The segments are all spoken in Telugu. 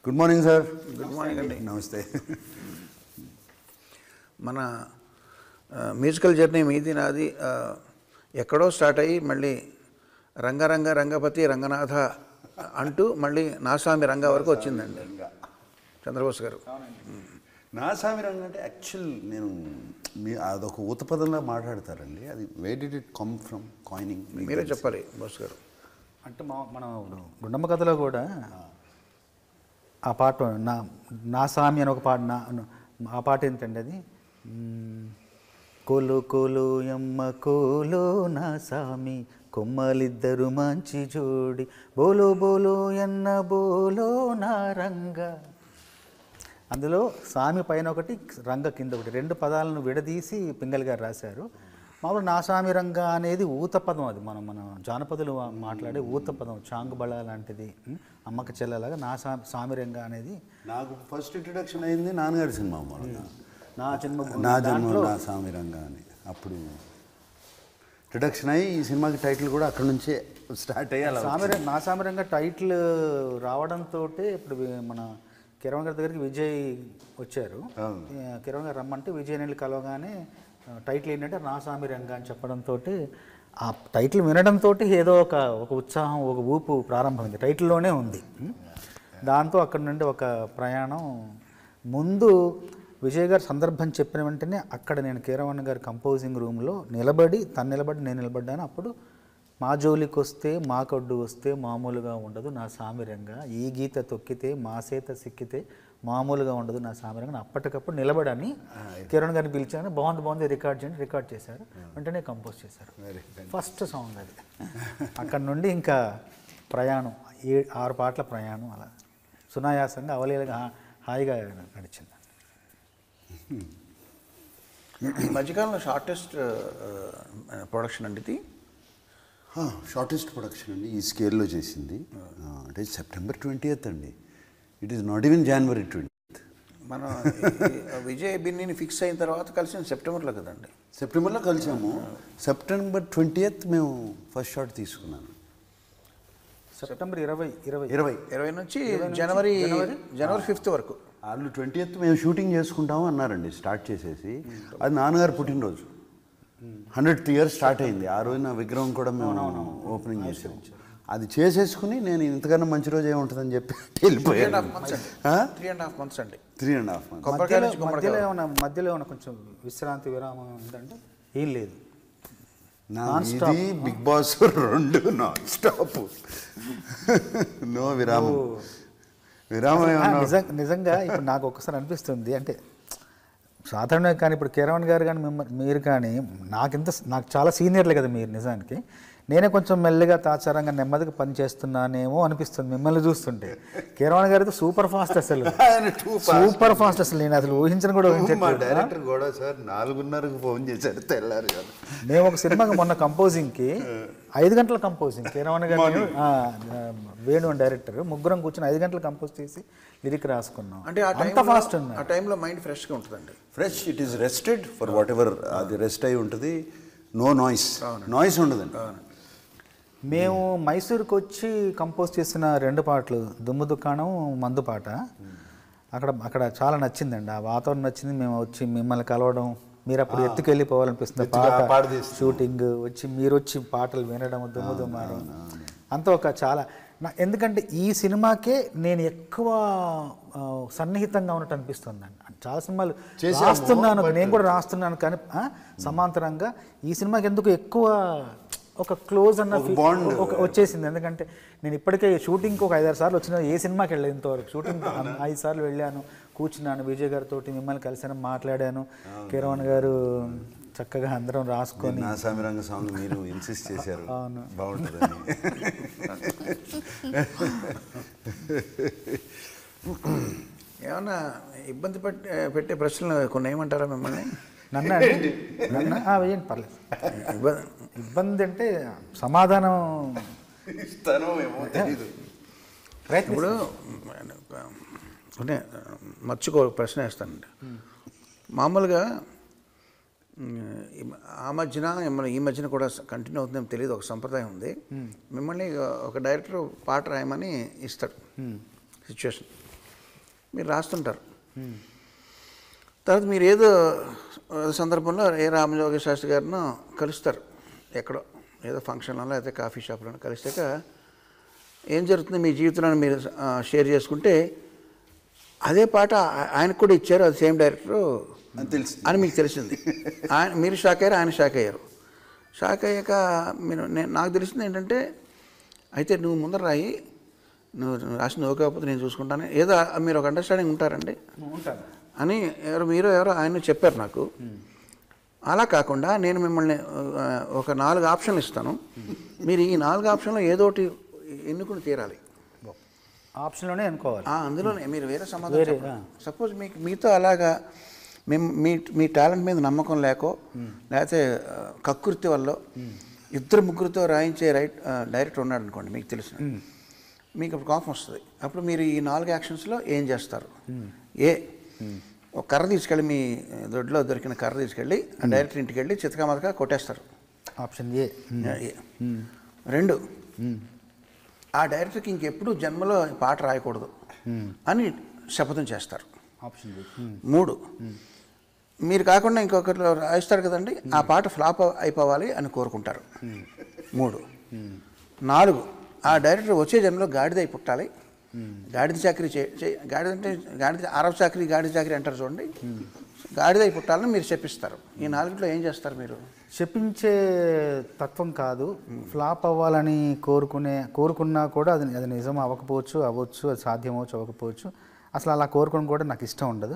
Good morning sir. Good morning అండి. నమస్తే. మన మ్యూజికల్ జర్నీ మీది నాది ఎక్కడో స్టార్ట్ అయ్యి మళ్ళీ రంగపతి రంగనాథ అంటూ మళ్ళీ నాసామి రంగ వరకు వచ్చిందండి చంద్రబోస్ గారు. నాసామి రంగ అంటే యాక్చువల్ నేను అదొక ఊతపదంలా మాట్లాడతారండి. అది where did it come from coining మీరే చెప్పాలి బోస్ గారు. అంటే మనం గుండమ్మ కథలో కూడా ఆ పాట నా సామి అని ఒక పాట ఆ పాట ఏంటండి అది కోలు కోలు ఎమ్మ కోలు నా సామి కొమ్మలిద్దరు మంచి జోడి బోలో బోలో ఎన్న బోలో నా రంగ. అందులో సామి పైన ఒకటి రంగ కింద ఒకటి రెండు పదాలను విడదీసి పింగళి గారు రాశారు. మామూలు నా సామి రంగ అనేది ఊతపదం. అది మన జానపదులు మాట్లాడే ఊతపదం, చాంగుబళ లాంటిది. అమ్మక చెల్లెలాగా నా సామి రంగ అనేది నాకు ఫస్ట్ ఇంట్రడక్షన్ అయింది నాన్నగారి సినిమా నా జన్మ నా సామి రంగ అని. అప్పుడు ఇంట్రడక్షన్ అయ్యి ఈ సినిమాకి టైటిల్ కూడా అక్కడ నుంచే స్టార్ట్ అయ్యి నా సామి రంగ టైటిల్ రావడంతో ఇప్పుడు మన కిరణ్ గారి దగ్గరికి విజయ్ వచ్చారు. కిరణ్ గారు రమ్మంటే విజయ్ నెల్లి కలవగానే టైటిల్ ఏంటంటే నా సామి రంగ అని చెప్పడంతో ఆ టైటిల్ వినడంతో ఏదో ఒక ఉత్సాహం, ఒక ఊపు ప్రారంభమైంది. టైటిల్లోనే ఉంది. దాంతో అక్కడి నుండి ఒక ప్రయాణం. ముందు విజయ్ గారు సందర్భం చెప్పిన వెంటనే అక్కడ నేను కీరవాణి గారి కంపోజింగ్ రూమ్లో తను నిలబడి నేను నిలబడ్డాను. అప్పుడు మా జోలికి వస్తే మా కొడ్డు వస్తే మామూలుగా ఉండదు నా సామిరంగా, ఈ గీత తొక్కితే మా సేత సిక్కితే మామూలుగా ఉండదు నా సామిరంగా. అప్పటికప్పుడు నిలబడని కిరణ్ గారిని పిలిచాను. బాగుంది రికార్డ్ చేయండి. రికార్డ్ చేశారు. వెంటనే కంపోజ్ చేశారు. ఫస్ట్ సాంగ్ అది. అక్కడ నుండి ఇంకా ప్రయాణం 6 పాటల ప్రయాణం అలా సునాయాసంగా అవలీలగా హాయిగా నడిచింది. ఈ మధ్యకాలంలో షార్టెస్ట్ ప్రొడక్షన్ అండి ఇది. షార్టెస్ట్ ప్రొడక్షన్ అండి ఈ స్కేల్లో చేసింది. అంటే September 20th అండి. It is not even January 20th. మనం విజయ్ బిన్నీని ఫిక్స్ అయిన తర్వాత కలిసిన సెప్టెంబర్లో కదండి. సెప్టెంబర్లో కలిసాము. September 20th మేము ఫస్ట్ షాట్ తీసుకున్నాను. సెప్టెంబర్ 20 నుంచి జనవరి 5th వరకు. వాళ్ళు 20th మేము షూటింగ్ చేసుకుంటాము అన్నారండి స్టార్ట్ చేసేసి. అది నాన్నగారు పుట్టినరోజు 100th year స్టార్ట్ అయింది. ఆ రోజు నా విగ్రహం కూడా మేము ఓపెనింగ్ చేసాము. అది చేసేసుకుని నేను ఇంతకన్నా మంచి రోజు ఏముంటుందని చెప్పి వెళ్ళిపోయాను. 3.5 months అండి. 3.5 months. మధ్యలో ఏమైనా కొంచెం విశ్రాంతి విరామం ఉందంటే ఏం లేదు. ఇది Bigg Boss 2 non stop, no విరామం. నిజంగా ఇప్పుడు నాకు ఒక్కసారి అనిపిస్తుంది, అంటే సాధారణంగా కానీ ఇప్పుడు కిరణ్ గారు కానీ మీరు కానీ నాకు చాలా సీనియర్లే కదా మీరు. నిజానికి నేనే కొంచెం మెల్లిగా తాచారంగా నెమ్మదిగా పని చేస్తున్నానేమో అనిపిస్తుంది మిమ్మల్ని చూస్తుంటే. కిరణ్ గారితో సూపర్ ఫాస్ట్ అసలు నేను అసలు ఊహించను కూడా ఊహించట్లేదు. డైరెక్టర్ కూడా సార్ 4:30కు ఫోన్ చేశారు తెల్లారు కదా. మేము ఒక సినిమాకి మొన్న కంపోజింగ్కి 5 గంటల కంపోజింగ్ కిరణ్ గారు వేణు అని డైరెక్టర్ ముగ్గురం కూర్చొని 5 గంటలు కంపోజ్ చేసి లిరిక్ రాసుకున్నాం. అంటే అంత ఫాస్ట్ ఉంది. ఆ టైంలో మైండ్ ఫ్రెష్గా ఉంటుందండి. Fresh, it is rested for what ever. అది రెస్ట్ అయి ఉంటుంది. నో నాయిస్ ఉండదండి. మేము మైసూరుకి వచ్చి కంపోజ్ చేసిన 2 పాటలు దుమ్ము దుకాణం మందు పాట అక్కడ చాలా నచ్చిందండి. ఆ వాతావరణం నచ్చింది. మేము వచ్చి మిమ్మల్ని కలవడం, మీరు అప్పుడు ఎత్తుకెళ్ళిపోవాలనిపిస్తుంది పాట షూటింగ్, మీరు వచ్చి పాటలు వినడం, దుమ్ము దుమ్మాడం అంతా ఒక చాలా ఎందుకంటే ఈ సినిమాకే నేను ఎక్కువ సన్నిహితంగా ఉన్నట్టు అనిపిస్తుంది అండి. చాలా సినిమాలు రాస్తున్నాను, నేను కూడా రాస్తున్నాను, కానీ సమాంతరంగా ఈ సినిమాకి ఎందుకు ఎక్కువ ఒక క్లోజ్ అన్న వచ్చేసింది. ఎందుకంటే నేను ఇప్పటికే షూటింగ్కి ఒక 5-6 సార్లు వచ్చిన, ఏ సినిమాకి వెళ్ళలేదు ఇంతవరకు. షూటింగ్ 5 సార్లు వెళ్ళాను, కూర్చున్నాను, విజయ్ గారితో మిమ్మల్ని కలిసాను, మాట్లాడాను. కిరణ్ గారు చక్కగా అందరం రాసుకొని నా సామి రంగ సాంగ్ మీరు ఇన్సిస్ట్ చేశారు, బాగుంటుందని. ఏమన్నా ఇబ్బంది పెట్టే ప్రశ్నలు కొన్ని ఏమంటారా మిమ్మల్ని? నన్ను వేయండి, పర్లేదు. ఇబ్బంది అంటే సమాధానం ఇప్పుడు మర్చికో ప్రశ్న వేస్తానండి. మామూలుగా ఈ మధ్యన కూడా కంటిన్యూ అవుతుందేమో తెలియదు, ఒక సంప్రదాయం ఉంది. మిమ్మల్ని ఒక డైరెక్టర్ పాట రాయమని ఇస్తాడు సిచ్యువేషన్. మీరు రాస్తుంటారు. తర్వాత మీరు ఏదో సందర్భంలో రామజోగ శాస్త్రి గారిను కలుస్తారు, ఎక్కడో ఏదో ఫంక్షన్లో లేకపోతే కాఫీ షాప్లో కలిసాక ఏం జరుగుతుంది మీ జీవితంలో మీరు షేర్ చేసుకుంటే అదే పాట ఆయనకు కూడా ఇచ్చారు, అది సేమ్ డైరెక్టరు అని మీకు తెలిసింది. మీరు షాక్ అయ్యారు, ఆయన షాక్ అయ్యారు. షాక్ అయ్యాక నాకు తెలిసింది ఏంటంటే, అయితే నువ్వు ముందర రాయి, నువ్వు రాసి నువ్వు కాకపోతే నేను చూసుకుంటాను, ఏదో మీరు ఒక అండర్స్టాండింగ్ ఉంటారండి అని ఎవరో ఆయన చెప్పారు నాకు. అలా కాకుండా నేను మిమ్మల్ని ఒక 4 ఆప్షన్లు ఇస్తాను, మీరు ఈ 4 ఆప్షన్లో ఏదో ఒకటి ఎన్నుకుని తీరాలి. ఆప్షన్లోనే అనుకోవాలి, అందులోనే మీరు వేరే సమాధానం. సపోజ్ మీతో అలాగా మీ టాలెంట్ మీద నమ్మకం లేకో లేకపోతే కక్కుర్తి వల్ల 2-3తో రాయించే డైరెక్టర్ ఉన్నాడు అనుకోండి, మీకు తెలిసిన, మీకు అప్పుడు కోపం వస్తుంది. అప్పుడు మీరు ఈ 4 యాక్షన్స్లో ఏం చేస్తారు? ఒక కర్ర తీసుకెళ్ళి, మీ దొడ్లో దొరికిన కర్ర తీసుకెళ్ళి ఆ డైరెక్టర్ ఇంటికి వెళ్ళి చితకామతగా కొట్టేస్తారు. Option A. 2, ఆ డైరెక్టర్కి ఇంకెప్పుడు జన్మలో పాట రాయకూడదు అని శపథం చేస్తారు. ఆప్షన్ 3, మీరు కాకుండా ఇంకొకరు రాయిస్తారు కదండి, ఆ పాట ఫ్లాప్ అయిపోవాలి అని కోరుకుంటారు. 3, 4, ఆ డైరెక్టర్ వచ్చే జన్మలో గాడిద అయి పుట్టాలి, గాడిద చాకరీ గాడిద అంటే గాడిద అరబ్ చాకరీ గాడిద చాకరీ అంటారు చూడండి, గాడిద అయి పుట్టాలని మీరు చెప్పిస్తారు. ఈ 4లో ఏం చేస్తారు మీరు? చెప్పించే తత్వం కాదు, ఫ్లాప్ అవ్వాలని కోరుకున్నా కూడా అది నిజం అవ్వచ్చు, అది సాధ్యం అవ్వకపోవచ్చు. అసలు అలా కోరుకోవడం కూడా నాకు ఇష్టం ఉండదు,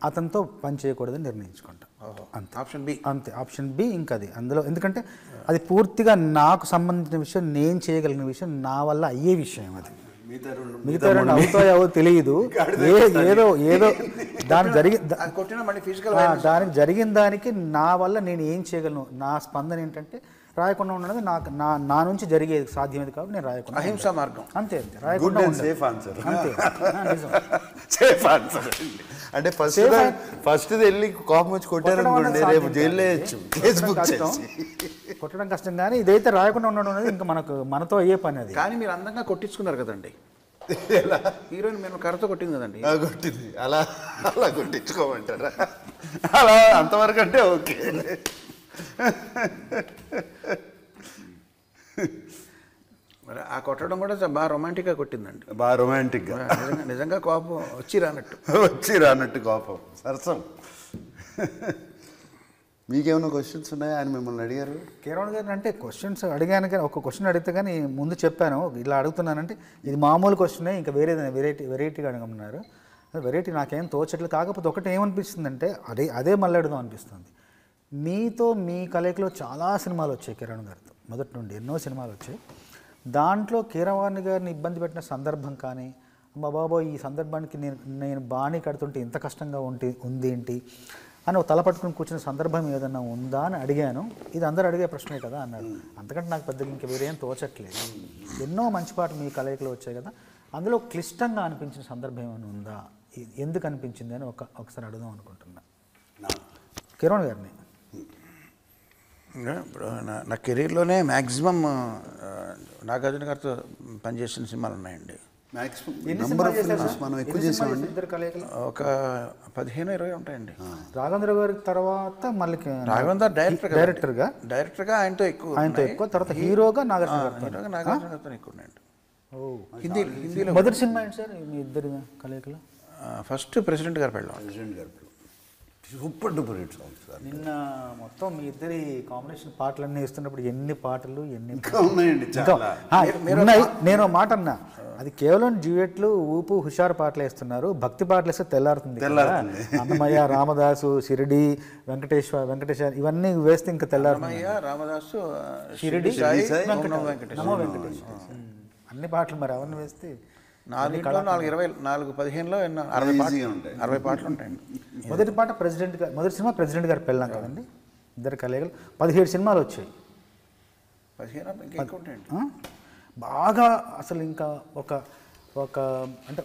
అతనితో పని చేయకూడదని నిర్ణయించుకుంటా. అంతే. Option B. అంతే, ఆప్షన్ బి. ఇంకా అది అందులో, ఎందుకంటే అది పూర్తిగా నాకు సంబంధించిన విషయం, నేను చేయగలిగిన విషయం, నా వల్ల అయ్యే విషయం. అది మిగతా 2 అవుతాయో తెలియదు, ఏదో దానికి జరిగిన దానికి నా వల్ల నేను ఏం చేయగలను, నా స్పందన ఏంటంటే రాయకుండా ఉన్నది నా నుంచి జరిగేది సాధ్యమేది కాబట్టి నేను రాయకుండా. అహింసా మార్గం. అంతే, రాయకుండా సేఫ్ ఆన్సర్. అంతే, సేఫ్ ఆన్సర్. అంటే ఫస్ట్ వెళ్ళి కోపం వచ్చి కొట్టారనుకోండి, రేపు జైల్లో వేయచ్చు, ఫేస్బుక్ కొట్టడం కష్టం. కానీ ఇదైతే రాయకుండా ఉండడం అనేది ఇంకా మనతో అయ్యే పని. అది కానీ మీరు అందంగా కొట్టించుకున్నారు కదండి, హీరోయిన్ మేము కర్రతో కొట్టింది కదండి. కొట్టింది, అలా కొట్టించుకోమంటారా? అలా అంతవరకు అంటే ఓకే. మరి ఆ కొట్టడం కూడా బాగా రొమాంటిక్గా కొట్టిందండి, బాగా రొమాంటిక్గా. నిజంగా కోపం వచ్చి రానట్టు కోపం, సరసం. మీకేమైనా క్వశ్చన్స్ ఉన్నాయా? ఆయన మిమ్మల్ని అడిగారు కీరవాణి గారిని. అంటే క్వశ్చన్స్ అడిగాను, కానీ ఒక క్వశ్చన్ అడిగితే కానీ ముందు చెప్పాను ఇలా అడుగుతున్నానంటే ఇది మామూలు క్వశ్చనే, ఇంకా వేరేదైనా వెరైటీగా అడగమన్నారు. వెరైటీ నాకేం తోచట్లేదు. కాకపోతే ఒకటి ఏమనిపిస్తుందంటే అదే మళ్ళీ అడుగుదాం అనిపిస్తుంది. మీతో మీ కలయికలో చాలా సినిమాలు వచ్చాయి, కీరవాణి గారితో మొదటి నుండి ఎన్నో సినిమాలు వచ్చాయి. దాంట్లో కీరవాణి గారిని ఇబ్బంది పెట్టిన సందర్భం కానీ, అమ్మ బాబోయ్ ఈ సందర్భానికి నేను బాణీ కడుతుంటే ఇంత కష్టంగా ఉంది ఏంటి అని ఒక తలపట్టుకుని కూర్చున్న సందర్భం ఏదన్నా ఉందా అని అడిగాను. ఇది అందరూ అడిగే ప్రశ్నే కదా అన్నాడు. అంతకంటే నాకు పెద్దగా ఇంకా వేరేం తోచట్లేదు. ఎన్నో మంచి పాటలు మీ కలయికలో వచ్చాయి కదా, అందులో క్లిష్టంగా అనిపించిన సందర్భం ఏమైనా ఉందా, ఎందుకు అనిపించింది అని ఒకసారి అడుగుదాం అనుకుంటున్నా కీరవాణి గారిని. ఇప్పుడు నా కెరీర్లోనే మ్యాక్సిమం నాగార్జున గారితో పనిచేసిన సినిమాలు ఉన్నాయండి. మనం ఎక్కువ చేసామండి, ఒక 15-20 ఉంటాయండి. రాఘవేంద్ర గారి తర్వాత మళ్ళీ రాఘవేంద్ర డైరెక్టర్గా ఆయనతో ఎక్కువ, తర్వాత హీరోగా నాగార్జున గారితో ఎక్కువ ఉన్నాయండి. హిందీలో మొదటి సినిమా ఏంటి సార్ మీ ఇద్దరి కలయికలో? ఫస్ట్ ప్రెసిడెంట్ గారు పెళ్ళాం. Super duper hit songs. నిన్న మొత్తం మీ ఇద్దరి కాంబినేషన్ పాటలన్నీ వేస్తున్నప్పుడు ఎన్ని పాటలు ఉన్నాయండి. నేను మాట అన్నా, అది కేవలం డ్యూయెట్లు ఊపు హుషారు పాటలు వేస్తున్నారు, భక్తి పాటలు వేస్తే తెల్లారుతుంది. అన్నమయ్య, రామదాసు, షిరిడి, వెంకటేశ ఇవన్నీ వేస్తే ఇంకా తెల్లారుతుంది. రామదాసు, షిరిడి, నమో వెంకటేశ్ అన్ని పాటలు మరి అవన్నీ వేస్తే 4-15లో 60 పాటలు ఉంటాయండి. మొదటి సినిమా ప్రెసిడెంట్ గారు పెళ్ళాం కదండి, ఇద్దరు కలయికలు 17 సినిమాలు వచ్చాయి. 15 ఉంటాయండి. బాగా అసలు ఇంకా ఒక అంటే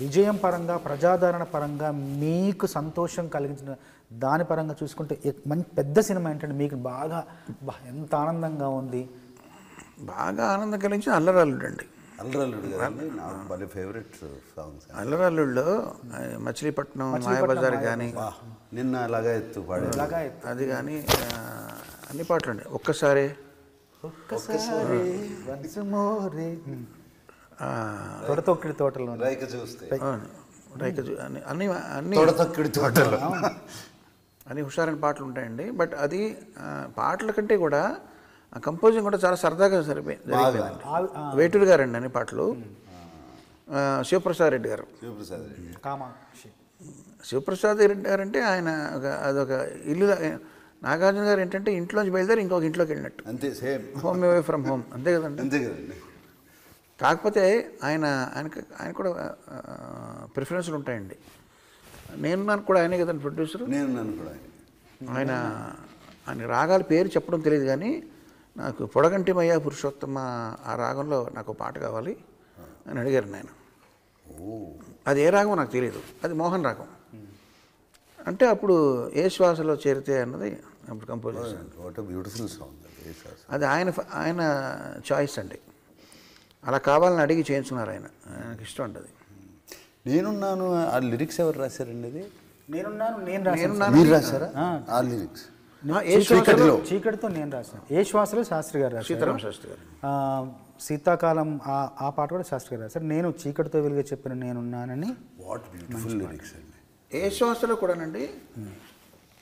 విజయం పరంగా, ప్రజాదరణ పరంగా మీకు సంతోషం కలిగించిన దాని పరంగా చూసుకుంటే మంచి పెద్ద సినిమా ఏంటంటే మీకు బాగా ఎంత ఆనందంగా ఉంది? బాగా ఆనందం కలిగించిన అల్లరల్లుడు అండి. అల్లరల్లుడు కదండి నాకు భలే ఫేవరెట్ సాంగ్స్. అల్లరల్లుళ్ళో మచిలీపట్నం మాయాబజార్ కానీ నిన్న అలాగా ఎత్తు పాడే అది కానీ అన్ని పాటలు అండి. ఒక్కసారి తొడతొక్కిడి తోటలో రైక చూస్తే అన్ని అన్ని తొడతొక్కిడి తోటలో అన్ని హుషారైన పాటలు ఉంటాయండి. బట్ అది పాటల కంటే కూడా కంపోజింగ్ కూడా చాలా సరదాగా జరిగిపోయింది. వేటూరు గారు అండి అన్ని పాటలు. శివప్రసాద్ రెడ్డి గారు, కామాక్షి శివప్రసాద్ రెడ్డి గారు అంటే ఆయన అదొక ఇల్లు. నాగార్జున గారు ఏంటంటే ఇంట్లోంచి బయలుదేరి ఇంకొక ఇంట్లోకి వెళ్ళినట్టు, అంతే same home away from home, అంతే కదండి. అంతే కదండి. కాకపోతే ఆయన కూడా ప్రిఫరెన్స్లు ఉంటాయండి. నేను కూడా ఆయనే కదండి ప్రొడ్యూసర్. నేను కూడా ఆయన రాగాల పేరు చెప్పడం తెలియదు కానీ నాకు పొడగంటిమయ్య పురుషోత్తమ ఆ రాగంలో నాకు పాట కావాలి అని అడిగారు ఆయన. అది ఏ రాగం నాకు తెలియదు, అది మోహన్ రాగం. అంటే అప్పుడు ఏ శ్వాసలో చేరితే అన్నది అప్పుడు కంపోజ్ చేశాను. What a beautiful song. అది ఆయన చాయిస్ అండి. అలా కావాలని అడిగి చేయించుకున్నారు ఆయనకి ఇష్టం అండి అది. నేనున్నాను ఆ లిరిక్స్ ఎవరు రాశారండి? అది నేను మీరు రాశారా ఆ లిరిక్స్? చీకటితో నేను రాశాను. ఏ శ్వాసలో శాస్త్రి గారు రాశారు, సీతారామ శాస్త్రి గారు. శీతాకాలం ఆ పాట కూడా శాస్త్రి గారు రాశారు. నేను చీకటితో వెలుగు చెప్పిన నేనున్నానని. వాట్ బ్యూటిఫుల్ లిరిక్స్ అండి. ఏ శ్వాసలో కూడానండి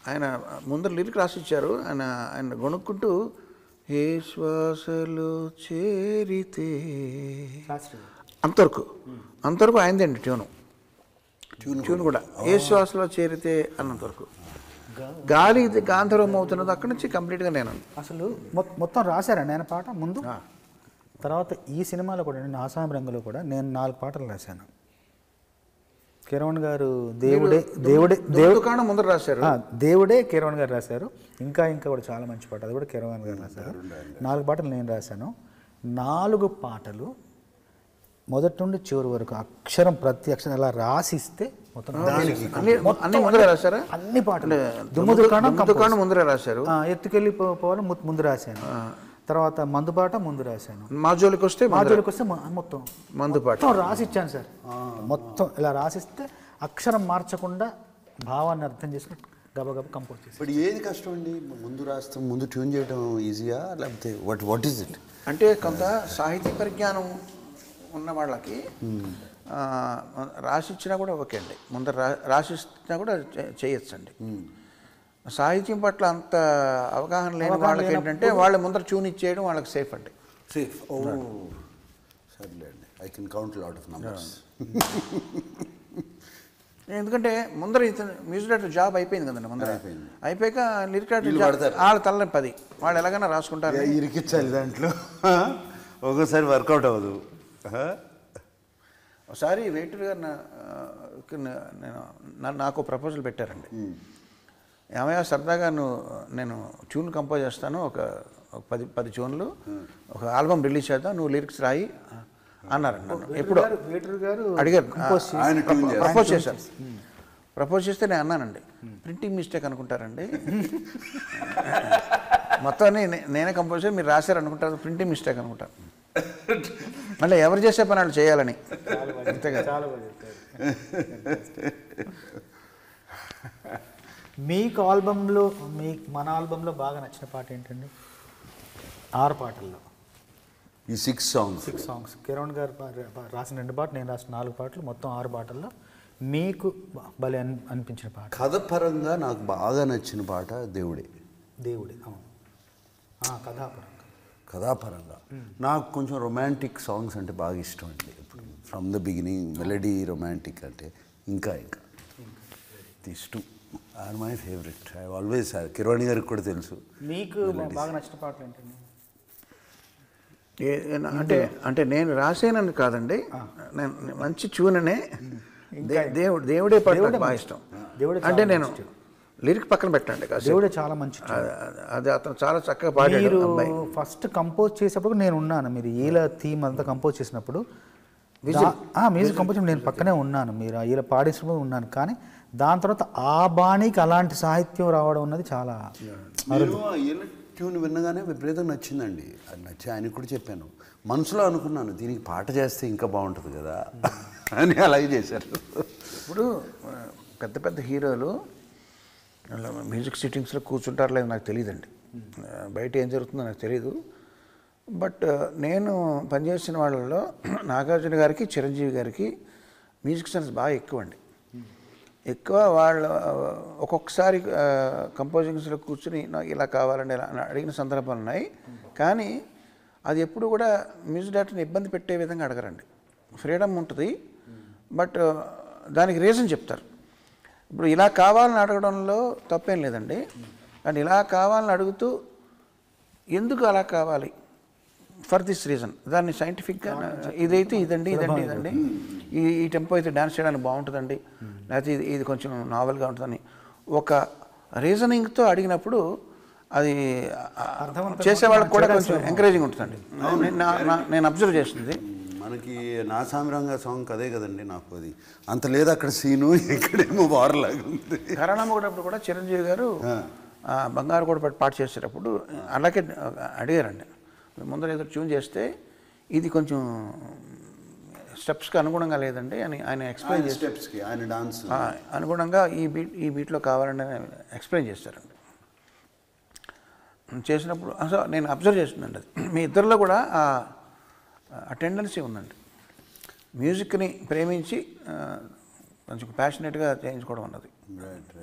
ఆయన ముందర లిరిక్ రాసిచ్చారు. ఆయన గొనుక్కుంటూ ఏ శ్వాసలో చేరితే అంతవరకు ఆయనదే అండి ట్యూన్ కూడా. ఏ శ్వాసలో చేరితే అన్నంతవరకు. గాలి గాంధర్వం అవుతున్నది అక్కడి నుంచి కంప్లీట్గా నేను అసలు మొత్తం రాశారండి ఆయన పాట ముందు. తర్వాత ఈ సినిమాలో కూడా నేను ఆసామి రంగులో కూడా నేను 4 పాటలు రాశాను. కిరణ్ గారు ముందర రాశారు. దేవుడే కిరణ్ గారు రాశారు. ఇంకా కూడా చాలా మంచి పాట, అది కూడా కిరణ్ గారు రాశారు. 4 పాటలు నేను రాశాను. 4 పాటలు మొదటి నుండి చివరి వరకు అక్షరం ప్రతి అక్షరం అలా రాసిస్తే మొత్తం అన్ని ముందరే రాశారా? అన్ని పాటలు దుకాణం ముందరే రాశారు. ఎత్తుకెళ్ళి పోవాలి ముందు రాశాను. తర్వాత మందుపాట ముందు రాశాను. మాజోలికి వస్తే మొత్తం మందుపాట రాసిచ్చాను సార్. మొత్తం ఇలా రాసిస్తే అక్షరం మార్చకుండా భావాన్ని అర్థం చేసుకుని గబగబ కంపోజ్ చేసి. ఇప్పుడు ఏది కష్టం అండి? ముందు రాస్తాం, ముందు ట్యూన్ చేయడం ఈజీయా లేకపోతే వాట్ ఈస్ ఇట్? అంటే కొంత సాహిత్య పరిజ్ఞానం ఉన్న వాళ్ళకి రాసిచ్చినా కూడా ఓకే అండి. ముందర రాసిచ్చినా కూడా చేయొచ్చండి. సాహిత్యం పట్ల అంత అవగాహన లేని వాళ్ళకి ఏంటంటే వాళ్ళ ముందర ట్యూన్ ఇచ్చేయడం వాళ్ళకి సేఫ్ అండి. సేఫ్. సర్లే అండి, I can count lot of numbers. ఎందుకంటే ముందర ఇతను మ్యూజిక్ డైరెక్టర్ జాబ్ అయిపోయింది కదండి. ముందర అయిపోయాక లిరిక్ డైరెక్టర్ వాళ్ళ తలని 10 వాళ్ళు ఎలాగైనా రాసుకుంటారు. ఇరికిచ్చాలి దాంట్లో, ఒక్కోసారి వర్కౌట్ అవ్వదు. ఒకసారి వేటూరు గారు నాకు ప్రపోజల్ పెట్టారండి. ఏమయ్యా సరదాగా నేను ట్యూన్ కంపోజ్ చేస్తాను, ఒక 10 ట్యూన్లు, ఒక ఆల్బమ్ రిలీజ్ చేద్దాం, నువ్వు లిరిక్స్ రాయి అన్నారండి. నన్ను ఎప్పుడో అడిగారు, ప్రపోజ్ చేశారు. ప్రపోజ్ చేస్తే నేను అన్నానండి, ప్రింటింగ్ మిస్టేక్ అనుకుంటారండి, మొత్తం నేనే కంపోజ్ చేసి మీరు రాశారు అనుకుంటారు, ప్రింటింగ్ మిస్టేక్ అనుకుంటారు, మళ్ళీ ఎవరు చేసే పని వాళ్ళు చేయాలని. అంతే కదా. మీకు ఆల్బంలో మన ఆల్బంలో బాగా నచ్చిన పాట ఏంటండి? 6 పాటల్లో ఈ 6 సాంగ్స్ కిరణ్ గారు రాసిన 2 పాటలు, నేను రాసిన 4 పాటలు, మొత్తం 6 పాటల్లో మీకు భలే అనిపించిన పాట? కథ పరంగా నాకు బాగా నచ్చిన పాట దేవుడే. అవును. కథాపరంగా నాకు కొంచెం రొమాంటిక్ సాంగ్స్ అంటే బాగా ఇష్టం అండి. ఇప్పుడు from the beginning melody romantic అంటే ఇంకా these 2 are my favourite. I always Kiran గారికి కూడా తెలుసు. మీకు బాగా నచ్చిన పాటలు ఏంటండి? అంటే నేను రాసేనని కాదండి, నేను మంచి ట్యూననే దేవుడే పాట బాగా ఇష్టం. అంటే నేను లిరిక్ పక్కన పెట్టండి, దేవుడే చాలా మంచి, అది అతను చాలా చక్కగా పాడాడు. మీరు ఫస్ట్ కంపోజ్ చేసేటప్పుడు నేను ఉన్నాను, మీరు ఈల థీమ్ అంతా కంపోజ్ చేసినప్పుడు మ్యూజిక్ కంపోజ్ నేను పక్కనే ఉన్నాను, మీరు ఈల పాడేసినప్పుడు ఉన్నాను. కానీ దాని తర్వాత ఆ బాణీకి అలాంటి సాహిత్యం రావడం ఉన్నది చాలా ట్యూన్ విన్నగానే విపరీతంగా నచ్చిందండి. అది నచ్చి ఆయనకు కూడా చెప్పాను, మనసులో అనుకున్నాను దీనికి పాట చేస్తే ఇంకా బాగుంటుంది కదా అని అలాగే చేశారు. ఇప్పుడు పెద్ద పెద్ద హీరోలు మ్యూజిక్ సిట్టింగ్స్లో కూర్చుంటారు లేదు నాకు తెలియదండి, బయట ఏం జరుగుతుందో నాకు తెలియదు. బట్ నేను పనిచేసిన వాళ్ళలో నాగార్జున గారికి చిరంజీవి గారికి మ్యూజిక్ సెన్స్ బాగా ఎక్కువ అండి. ఎక్కువ వాళ్ళు ఒక్కొక్కసారి కంపోజింగ్స్లో కూర్చుని నాకు ఇలా కావాలని ఇలా అడిగిన సందర్భాలు ఉన్నాయి. కానీ అది ఎప్పుడు కూడా మ్యూజిక్ డైరెక్టర్ని ఇబ్బంది పెట్టే విధంగా అడగరండి. ఫ్రీడమ్ ఉంటుంది, బట్ దానికి రీజన్ చెప్తారు. ఇప్పుడు ఇలా కావాలని అడగడంలో తప్పేం లేదండి, కానీ ఇలా కావాలని అడుగుతూ ఎందుకు అలా కావాలి ఫర్ దిస్ రీజన్, దాన్ని సైంటిఫిక్గా ఇదైతే ఇదండి ఈ టెంపో అయితే డ్యాన్స్ చేయడానికి బాగుంటుందండి, లేకపోతే ఇది కొంచెం నావెల్గా ఉంటుందని ఒక రీజనింగ్తో అడిగినప్పుడు అది చేసే వాళ్ళకి కూడా కొంచెం ఎంకరేజింగ్ ఉంటుందండి. నేను అబ్జర్వ్ చేస్తుంది. మనకి నా సామిరంగా సాంగ్ అదే కదండి, నాకు అది అంత లేదు అక్కడ సీను, ఇక్కడేమో వారలాగా ఉంది. కరణమ్మ కూడా చిరంజీవి గారు బంగారు కూడా పాట చేసేటప్పుడు అలాగే అడిగారండి, ముందర ఏదో ట్యూన్ చేస్తే ఇది కొంచెం స్టెప్స్కి అనుగుణంగా లేదండి అని ఆయన ఎక్స్ప్లెయిన్ చేసి స్టెప్స్కి ఆయన డాన్స్ అనుగుణంగా ఈ బీట్లో కావాలని ఎక్స్ప్లెయిన్ చేస్తారండి. చేసినప్పుడు అసలు నేను అబ్జర్వ్ చేస్తుందండి, అది మీ ఇద్దరిలో కూడా ఆ టెండెన్సీ ఉందండి. మ్యూజిక్ని ప్రేమించి కొంచెం ప్యాషనెట్గా చేయించుకోవడం అన్నది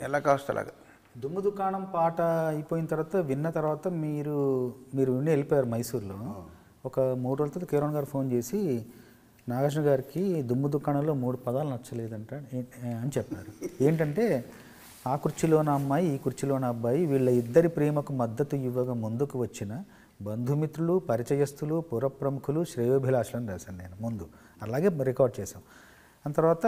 ఎలా కాస్త అలాగా. దుమ్ము దుకాణం పాట అయిపోయిన తర్వాత విన్న తర్వాత మీరు విని వెళ్ళిపోయారు మైసూర్లో. ఒక 3 రోజుల తర్వాత కిరణ్ గారు ఫోన్ చేసి నాగార్జున గారికి దుమ్ము దుకాణంలో 3 పదాలు నచ్చలేదంట అని చెప్పారు. ఏంటంటే ఆ కుర్చీలోన అమ్మాయి ఈ కుర్చీలోన అబ్బాయి వీళ్ళ ఇద్దరి ప్రేమకు మద్దతు ఇవ్వగా ముందుకు వచ్చిన బంధుమిత్రులు పరిచయస్తులు పురప్రముఖులు శ్రేయోభిలాషులను రాశాను నేను ముందు, అలాగే రికార్డ్ చేశాం. ఆ తర్వాత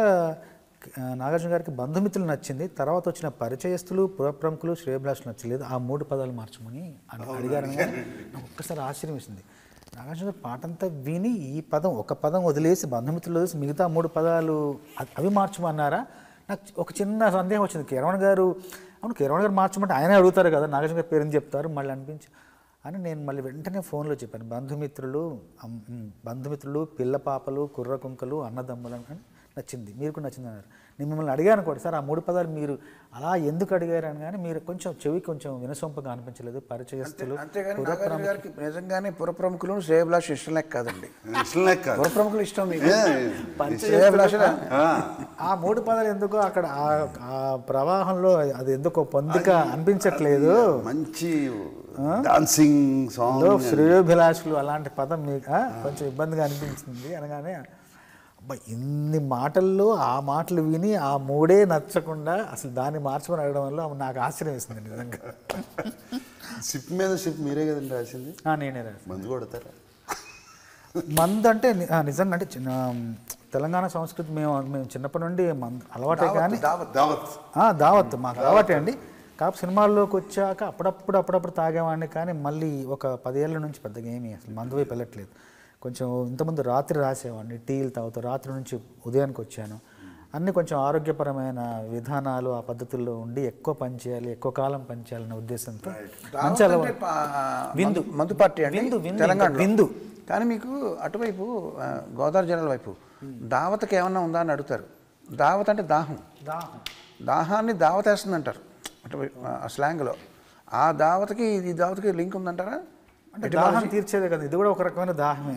నాగార్జున గారికి బంధుమిత్రులు నచ్చింది, తర్వాత వచ్చిన పరిచయస్తులు పురప్రముఖులు శ్రేయోభిలాషులు నచ్చలేదు, ఆ 3 పదాలు మార్చమని అడిగారని నాకు ఒక్కసారి ఆశ్చర్యం వేసింది. నాగార్జున గారు పాట అంతా విని ఈ పదం ఒక పదం వదిలేసి బంధుమిత్రులు వదిలేసి మిగతా 3 పదాలు అవి మార్చమన్నారా? నాకు ఒక చిన్న సందేహం వచ్చింది. కిరణ్ గారు మార్చమంటే ఆయనే అడుగుతారు కదా, నాగార్జున గారి పేరుని చెప్తారు మళ్ళీ అనిపించి అని నేను మళ్ళీ వెంటనే ఫోన్లో చెప్పాను, బంధుమిత్రులు పిల్ల పాపలు కుర్ర కుంకలు అన్నదమ్ములు అని నచ్చింది, మీరు కూడా నచ్చింది అన్నారు. నేను మిమ్మల్ని అడిగాను కూడా, సార్ ఆ 3 పదాలు మీరు అలా ఎందుకు అడిగారు అని, కానీ మీరు కొంచెం చెవి కొంచెం వినసొంపగా అనిపించలేదు. పరిచయస్తులు నిజంగానే పురప్రముఖులు శ్రేయోభిలాష ఇష్టం లేక కాదండి, పురప్రముఖులు ఇష్టం ఆ 3 పదాలు ఎందుకో అక్కడ ఆ ప్రవాహంలో అది ఎందుకో పొందిక అనిపించట్లేదు. మంచి డాన్సింగ్ సాంగ్ శ్రేయోభిలాషులు అలాంటి పదం మీకు కొంచెం ఇబ్బందిగా అనిపించింది అనగానే అబ్బా ఇన్ని మాటల్లో ఆ మాటలు విని ఆ 3 నచ్చకుండా అసలు దాన్ని మార్చుకొని అడగడం వల్ల నాకు ఆశ్చర్యం వేసింది నిజంగా. షిప్ మీద షిప్ మీరే కదండి రాసింది? నేనే రాసి. మందు కొడతారా? మందు అంటే నిజంగా అంటే తెలంగాణ సంస్కృతి మేము చిన్నప్పటి నుండి అలవాటే, కానీ దావత్ మాకు అలవాటే అండి. కాకపోతే సినిమాల్లోకి వచ్చాక అప్పుడప్పుడు తాగేవాడిని, కానీ మళ్ళీ ఒక 10 ఏళ్ళ నుంచి పెద్దగా ఏమీ అసలు మందు వైపు వెళ్ళట్లేదు. కొంచెం ఇంతకుముందు రాత్రి రాసేవాడిని, టీలు తాగుతూ రాత్రి నుంచి ఉదయానికి వచ్చాను. అన్నీ కొంచెం ఆరోగ్యపరమైన విధానాలు ఆ పద్ధతుల్లో ఉండి ఎక్కువ పనిచేయాలి, ఎక్కువ కాలం పనిచేయాలనే ఉద్దేశంతో మంచి విందు మందు పార్టీ అండి తెలంగాణ విందు. కానీ మీకు అటువైపు గోదావరి జిల్లాల వైపు దావతకి ఏమన్నా ఉందా అని అడుగుతారు. దావత్ అంటే దాహాన్ని దావతేస్తుంది అంటారు అటువైపు ఆ స్లాంగ్లో. ఆ దావతకి ఈ దావతకి లింక్ ఉందంటారా? అంటే దాహం తీర్చేదే కదా, ఇది కూడా ఒక రకమైన దాహమే,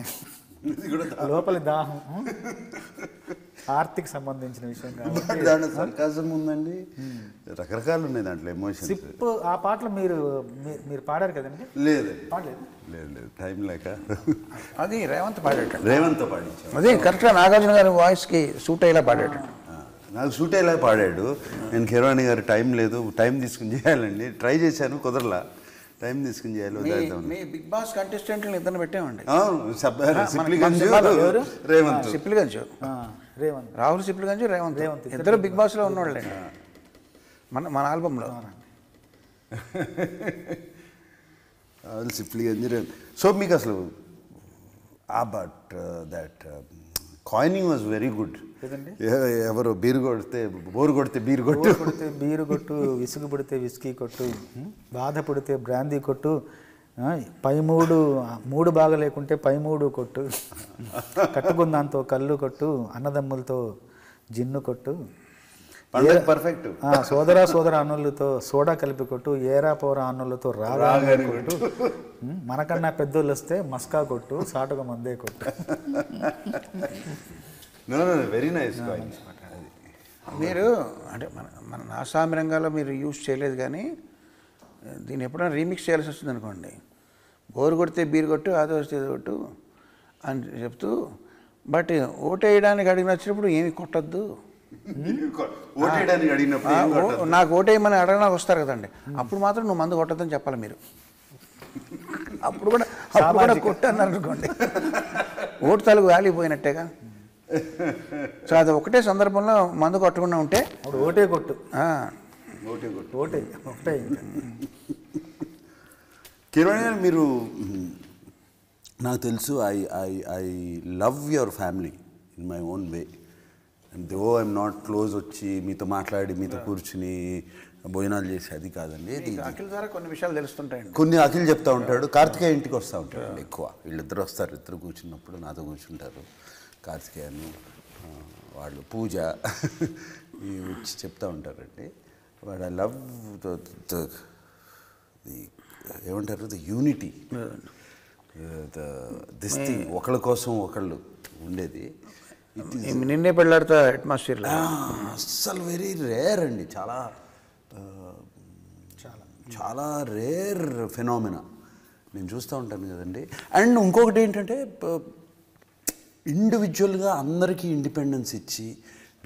లోపలి దాహం ఆర్తికి సంబంధించిన విషయం కాబట్టి దాంట్లో సర్కాజం ఉందండి, రకరకాలు ఉన్నాయి దాంట్లో ఎమోషన్స్. సిప్ ఆ పాటలు మీరు పాడారు కదండి? లేదు పాడలేదు, టైం లేక. అది రేవంత్ పాడాడు, రేవంత్ పాడించాడు. అదే కరెక్ట్గా నాగార్జున గారి వాయిస్కి సూట్ అయ్యేలా పాడాడు. నాకు సూట్ అయ్యేలా పాడాడు. నేను కిరణ్ గారు టైం లేదు, టైం తీసుకుని చేయాలండి, ట్రై చేశాను కుదరలా, టైం తీసుకుని చేయాలి. మీ బిగ్ బాస్ కంటెస్టెంట్లను ఇద్దరు పెట్టామండి, రాహుల్ సిప్లిగంజ్ రేవంత్ ఇద్దరు బిగ్ బాస్లో ఉన్నవాళ్ళండి మన ఆల్బంలో. రాహుల్ సిప్లిగంజ్ సో మీకు అసలు but that coining was very good. ఎవరు బోరు కొడితే బీరు కొట్టు, విసుగు పుడితే విస్కీ కొట్టు, బాధ పుడితే బ్రాందీ కొట్టు, పై మూడు బాగా లేకుంటే పై మూడు కొట్టు, కట్టుకుందాంతో కళ్ళు కొట్టు, అన్నదమ్ములతో జిన్ను కొట్టు, పర్ఫెక్ట్, సోదర అన్నులతో సోడా కలిపి కొట్టు, ఏరా పోరా అన్నులతో రాగా కొట్టు, మనకన్నా పెద్దోళ్ళు వస్తే మస్కా కొట్టు, సాటుగా మందే కొట్టు. Very nice. మీరు అంటే మన నాసామి రంగాల్లో మీరు యూజ్ చేయలేదు, కానీ దీన్ని ఎప్పుడైనా రీమిక్స్ చేయాల్సి వస్తుంది అనుకోండి. బోరు కొడితే బీరు కొట్టు, ఆది వస్తే కొట్టు అని చెప్తూ, బట్ ఓటేయడానికి అడిగిన వచ్చినప్పుడు ఏమి కొట్టద్దు, నాకు ఓటేయమని అడగడానికి వస్తారు కదండి, అప్పుడు మాత్రం నువ్వు మందు కొట్టద్దని చెప్పాలి మీరు. అప్పుడు కూడా కొట్టన్నారు అనుకోండి, ఓటు తాలూకు వాల్యూ పోయినట్టేగా. సో అది ఒకటే సందర్భంలో మందు కొట్టకుండా ఉంటే ఓటే కొట్టు, ఓటే ఒకటే. కిరణ్ గారు, మీరు నాకు తెలుసు, I love your family in my own way. And though I'm not close వచ్చి మీతో మాట్లాడి మీతో కూర్చుని భోజనాలు చేసి అది కాదండి. అఖిల్ ద్వారా కొన్ని విషయాలు తెలుస్తుంటాయండి. కొన్ని అఖిల్ చెప్తూ ఉంటాడు, కార్తికేయ ఇంటికి వస్తూ ఉంటాడు ఎక్కువ. వీళ్ళిద్దరు వస్తారు, ఇద్దరు కూర్చున్నప్పుడు నాతో కూర్చుంటారు. కార్తికేయను వాళ్ళు పూజ వచ్చి చెప్తూ ఉంటారండి. బట్ ఐ లవ్ ది ఏమంటారు, ది యూనిటీ, దిస్ థింగ్, ఒకళ్ళ కోసం ఒకళ్ళు ఉండేది. నిన్నే పెళ్ళాడుతా అట్మాస్ఫియర్ అస్సలు వెరీ రేర్ అండి, చాలా చాలా చాలా రేర్ ఫెనామినా నేను చూస్తూ ఉంటాను కదండి. అండ్ ఇంకొకటి ఏంటంటే, ఇండివిజువల్గా అందరికీ ఇండిపెండెన్స్ ఇచ్చి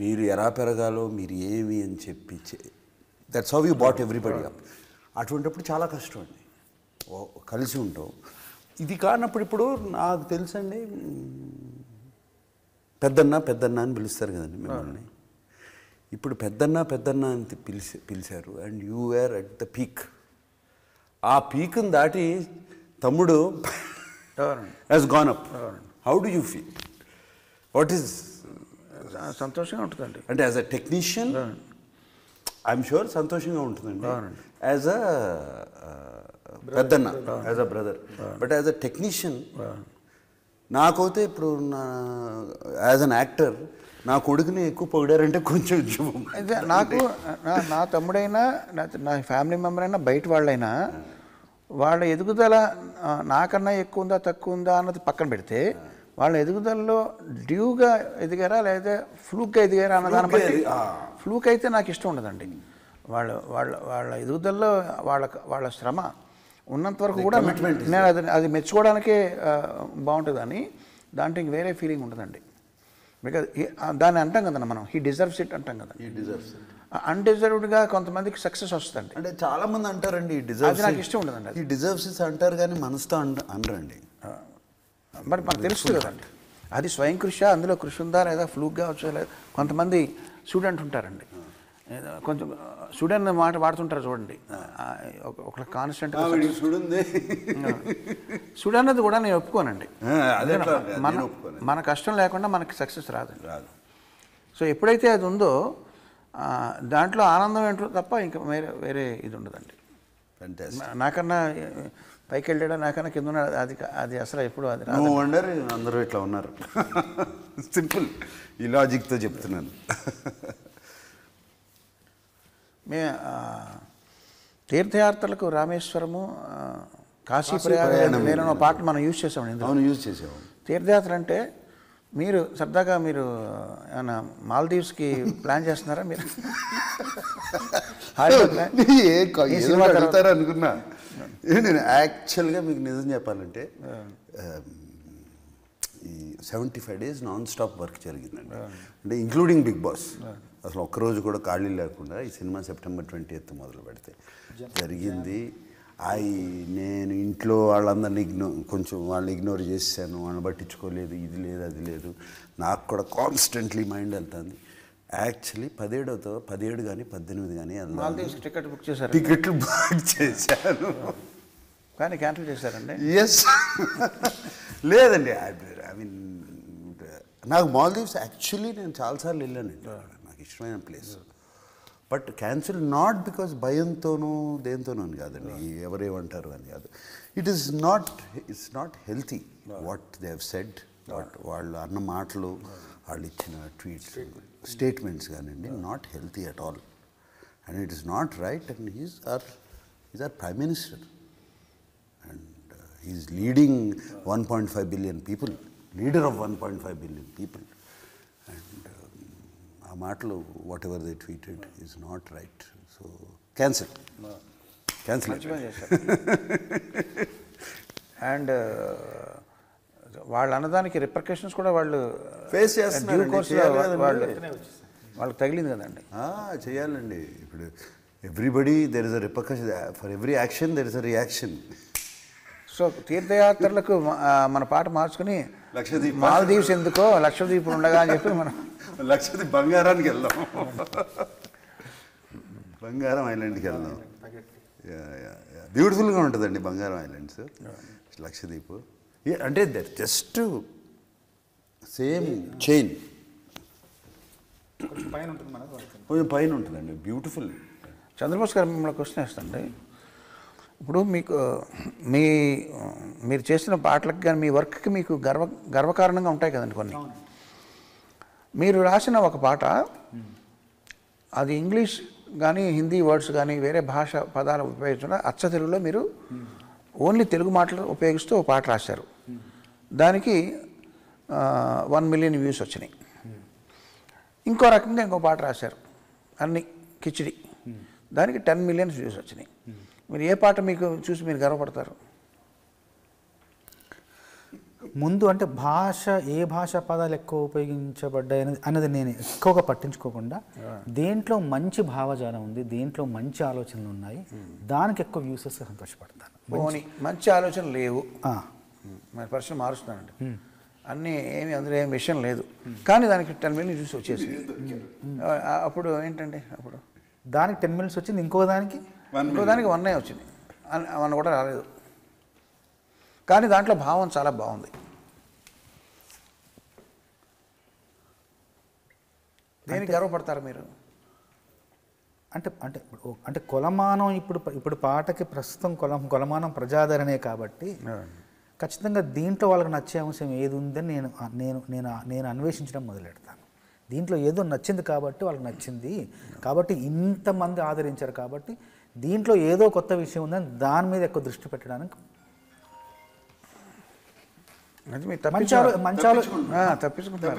మీరు ఎలా పెరగాలో మీరు ఏమి అని చెప్పి, that's how you brought everybody up. అటువంటిప్పుడు చాలా కష్టం అండి కలిసి ఉంటాం. ఇది కానప్పుడు ఇప్పుడు నాకు తెలుసండి, పెద్దన్న అని పిలుస్తారు కదండి మిమ్మల్ని. ఇప్పుడు పెద్దన్న అని పిలిచారు, and you were at the peak. ఆ పీక్ని దాటి తమ్ముడు has gone up. How do you feel? What is? సంతోషంగా ఉంటుందండి. అంటే as a technician I'm sure సంతోషంగా ఉంటుందండి. యాజ్ అ పెద్దన్న, as a brother. But as a technician నాకైతే ఇప్పుడు యాజ్ అన్ యాక్టర్ నా కొడుకుని ఎక్కువ పొగిడారంటే కొంచెం ఉద్యమం. అయితే నాకు నా తమ్ముడైనా నా ఫ్యామిలీ మెంబర్ అయినా బయట వాళ్ళైనా వాళ్ళ ఎదుగుదల నాకన్నా ఎక్కువ ఉందా తక్కువ ఉందా అన్నది పక్కన పెడితే, వాళ్ళ ఎదుగుదలలో డ్యూగా ఎదిగారా లేదా ఫ్లూక్గా ఎదిగారా అన్న దాన్ని బట్టి, ఫ్లూక్ అయితే నాకు ఇష్టం ఉండదండి. వాళ్ళ ఎదుగుదలలో వాళ్ళ శ్రమ ఉన్నంత వరకు కూడా నేను అది మెచ్చుకోవడానికే బాగుంటుందని, దాంట్లో ఇంక వేరే ఫీలింగ్ ఉండదండి. బికాజ్ దాన్ని అంటాం కదన్న మనం, హీ డిజర్వ్స్ ఇట్ అంటాం కదా. అన్డిజర్వ్డ్గా కొంతమందికి సక్సెస్ వస్తుంది. అంటే చాలా మంది అంటారండి అది నాకు ఇష్టం ఉండదండి. ఈ డిజర్వ్స్ ఇట్ అంటారు కానీ మనసుతో అనరండి. మరి మనకు తెలుస్తుంది కదండి, అది స్వయం కృషి, అందులో కృషి ఉందా లేదా ఫ్లూక్గా వచ్చా లేదా. కొంతమంది స్టూడెంట్ ఉంటారండి, కొంచెం స్టూడెంట్ మాట వాడుతుంటారు చూడండి, ఒక కాన్స్టెంట్ స్టూడెంట్ అది కూడా నేను ఒప్పుకోనండి. మన కష్టం లేకుండా మనకి సక్సెస్ రాదు. సో ఎప్పుడైతే అది ఉందో దాంట్లో ఆనందం ఏంటో తప్ప ఇంకా వేరే ఇది ఉండదండి. నాకన్నా పైకి వెళ్ళాడా నాకన్నా కింద ఉన్నాడు, అది అసలు ఎప్పుడు అది అందరూ ఇట్లా ఉన్నారు. సింపుల్ ఈ లాజిక్తో చెప్తున్నాను. తీర్థయాత్రలకు రామేశ్వరము, కాశీ ప్రయాణం వేరే పాట మనం యూజ్ చేసామండి. అవును, యూజ్ చేసాము. తీర్థయాత్ర అంటే మీరు సరదాగా మీరు ఏమన్నా మాల్దీవ్స్కి ప్లాన్ చేస్తున్నారా మీరు? వెళ్తారా అనుకున్నా. నేను యాక్చువల్గా మీకు నిజం చెప్పాలంటే ఈ 75 days నాన్ స్టాప్ వర్క్ జరిగిందండి. అంటే ఇంక్లూడింగ్ బిగ్ బాస్. అసలు ఒక్కరోజు కూడా ఖాళీ లేకుండా ఈ సినిమా September 20th మొదలు పెడితే జరిగింది. నేను ఇంట్లో వాళ్ళందరినీ కొంచెం వాళ్ళని ఇగ్నోర్ చేశాను, వాళ్ళని పట్టించుకోలేదు, ఇది లేదు అది లేదు. నాకు కూడా కాన్స్టెంట్లీ మైండ్ వెళ్తుంది. యాక్చువల్లీ 17 కానీ 18 కానీ టికెట్ బుక్ చేశారు. టికెట్లు బుక్ చేశాను కానీ క్యాన్సిల్ చేశారండి. ఎస్ లేదండి, ఐ మీన్ నాకు మాల్దీవ్స్ యాక్చువల్లీ నేను చాలాసార్లు వెళ్ళానండి. నాకు ఇష్టమైన place. But cancel not because భయంతోనూ దేంతోనూ అని కాదండి, ఎవరేమంటారు అని కాదు. It's not healthy what they have said, వాళ్ళు అన్న మాటలు, వాళ్ళు ఇచ్చిన ట్వీట్స్, స్టేట్మెంట్స్ కానివ్వండి, not healthy at all. And it is not right. And is our prime minister and is leading 1.5 billion people, leader of 1.5 billion people. And ఆ మాటలు whatever they tweeted is not right. So cancel. And వాళ్ళు అన్నదానికి రిపర్కషన్స్ కూడా వాళ్ళు ఫేస్ చేస్తున్నారు. వాళ్ళకి తగిలింది కదండి. చేయాలండి. ఇప్పుడు everybody there is a repercussion, for every action there is a reaction. So తీర్థయాత్రలకు మన పాట మార్చుకుని లక్షద్వీప్, మాల్దీవ్స్ ఎందుకో లక్షద్వీప్ ఉండగా అని చెప్పి మనం లక్షద్వీప్ బంగారానికి వెళ్దాం, బంగారం ఐలాండ్కి వెళ్దాం. బ్యూటిఫుల్గా ఉంటుందండి బంగారం ఐలాండ్స్, లక్షద్వీప్. అంటే దట్ జస్ట్ సేమ్ చైన్, కొంచెం పైన ఉంటుందండి, బ్యూటిఫుల్. చంద్రబోస్ గారు మిమ్మల్ని క్వశ్చన్ వేస్తాండి. ఇప్పుడు మీకు మీరు చేసిన పాటలకు కానీ మీ వర్క్కి మీకు గర్వకారణంగా ఉంటాయి కదండి కొన్ని. మీరు రాసిన ఒక పాట, అది ఇంగ్లీష్ కానీ హిందీ వర్డ్స్ కానీ వేరే భాష పదాలు ఉపయోగించకుండా అచ్చ తెలుగులో మీరు ఓన్లీ తెలుగు మాటలు ఉపయోగిస్తూ ఒక పాట రాశారు. దానికి 1 million వ్యూస్ వచ్చినాయి. ఇంకో రకంగా ఇంకో పాట రాశారు, అన్ని కిచిడి, దానికి 10 million వ్యూస్ వచ్చినాయి. మీరు ఏ పాట మీకు చూసి మీరు గర్వపడతారు? ముందు అంటే ఏ భాషా పదాలు ఎక్కువ ఉపయోగించబడ్డాయి అనేది నేను ఎక్కువగా పట్టించుకోకుండా, దేంట్లో మంచి భావజాలం ఉంది, దేంట్లో మంచి ఆలోచనలు ఉన్నాయి, దానికి ఎక్కువ వ్యూసెస్ సంతోషపడతాను. మంచి ఆలోచన లేవు, మరి ప్రశ్న మారుస్తున్నానండి. అన్నీ ఏమి అందులో ఏం విషయం లేదు, కానీ దానికి 10 million వ్యూస్ వచ్చేసి అప్పుడు ఏంటండి, అప్పుడు దానికి 10 million వచ్చింది, ఇంకో దానికి 1 వచ్చింది, 1 కూడా రాలేదు. కానీ దాంట్లో భావం చాలా బాగుంది. దేనికి గర్వపడతారు మీరు? అంటే అంటే అంటే కొలమానం ఇప్పుడు పాటకి ప్రస్తుతం కొలమానం ప్రజాదరణే కాబట్టి ఖచ్చితంగా దీంట్లో వాళ్ళకి నచ్చే అంశం ఏది ఉందని నేను అన్వేషించడం మొదలెడతాను. దీంట్లో ఏదో నచ్చింది కాబట్టి వాళ్ళకి నచ్చింది, కాబట్టి ఇంతమంది ఆదరించారు, కాబట్టి దీంట్లో ఏదో కొత్త విషయం ఉందని దాని మీద ఎక్కువ దృష్టి పెట్టడానికి తప్పించుకుంటారు.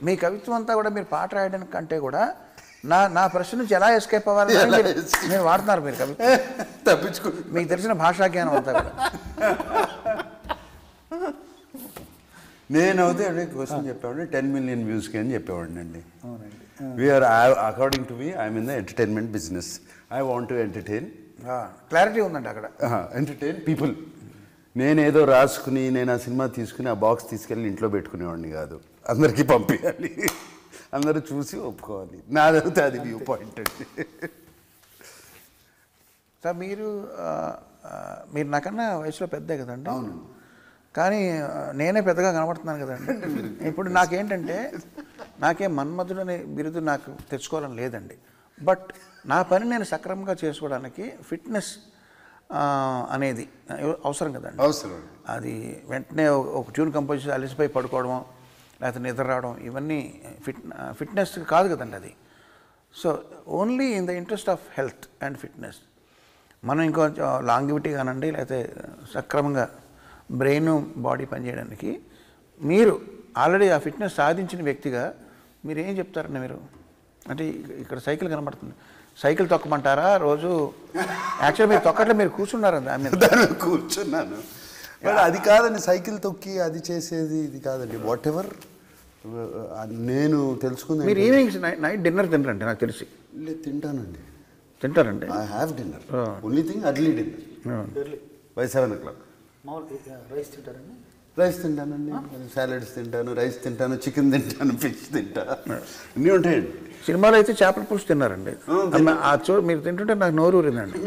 మీ కవిత్వం అంతా కూడా మీరు పాట రాయడానికి కంటే కూడా నా ప్రశ్న నుంచి ఎలా ఎస్కేప్ అవ్వాలి మీరు వాడుతున్నారు. మీరు కవిత్వం మీకు తెలిసిన భాషా జ్ఞానం అంతా కూడా. నేనైతే అదే క్వశ్చన్ చెప్పేవాడిని, 10 million వ్యూస్కి అని చెప్పేవాడిని అండి. According to me I'm in the entertainment business. I want to entertain. Clarity ఉందండి అక్కడ. Entertain people. నేనేదో రాసుకుని నేను ఆ సినిమా తీసుకుని ఆ బాక్స్ తీసుకెళ్ళి ఇంట్లో పెట్టుకునేవాడిని కాదు, అందరికీ పంపించాలి, అందరూ చూసి ఒప్పుకోవాలి. నాదైతే అది వ్యూ పాయింట్ అండి. సార్ మీరు నాకన్నా వయసులో పెద్దే కదండి. అవును. కానీ నేనే పెద్దగా కనబడుతున్నాను కదండి. ఇప్పుడు నాకేంటంటే నాకేం మన్మధుడనే బిరుదు నాకు తెచ్చుకోవాలని లేదండి. బట్ నా పని నేను సక్రమంగా చేసుకోవడానికి ఫిట్నెస్ అనేది అవసరం కదండి. అవసరం. అది వెంటనే ఒక ట్యూన్ కంపోజ్ చేసి అలసిపోయి పడుకోవడం, లేకపోతే నిద్ర రావడం, ఇవన్నీ ఫిట్నెస్ కాదు కదండి అది. So only in the interest of health and fitness మనం ఇంకొంచెం లాంగివిటీ కానండి, లేకపోతే సక్రమంగా బ్రెయిన్ బాడీ పనిచేయడానికి మీరు ఆల్రెడీ ఆ ఫిట్నెస్ సాధించిన వ్యక్తిగా మీరు ఏం చెప్తారండి? మీరు అంటే ఇక్కడ సైకిల్ కనబడుతుంది, సైకిల్ తొక్కమంటారా రోజు? యాక్చువల్లీ మీరు తొక్కట్లో మీరు కూర్చున్నారండి. కూర్చున్నాను, బట్ అది కాదండి, సైకిల్ తొక్కి అది చేసేది ఇది కాదండి. వాట్ ఎవర్ నేను తెలుసుకుంది. మీరు ఈవినింగ్ నైట్ డిన్నర్ తినరండి నాకు తెలిసి? లేదు, తింటానండి. తింటారండి? I have dinner. Only thing early dinner by 7 o'clock. Rice తింటారండి? రైస్ తింటానండి, సాలడ్స్ తింటాను, రైస్ తింటాను, చికెన్ తింటాను, ఫిష్ తింటా, అన్నీ ఉంటాయండి. సినిమాలో అయితే చేపల పులుసు తిన్నారండి, మీరు తింటుంటే నాకు నోరు ఊరిందండి.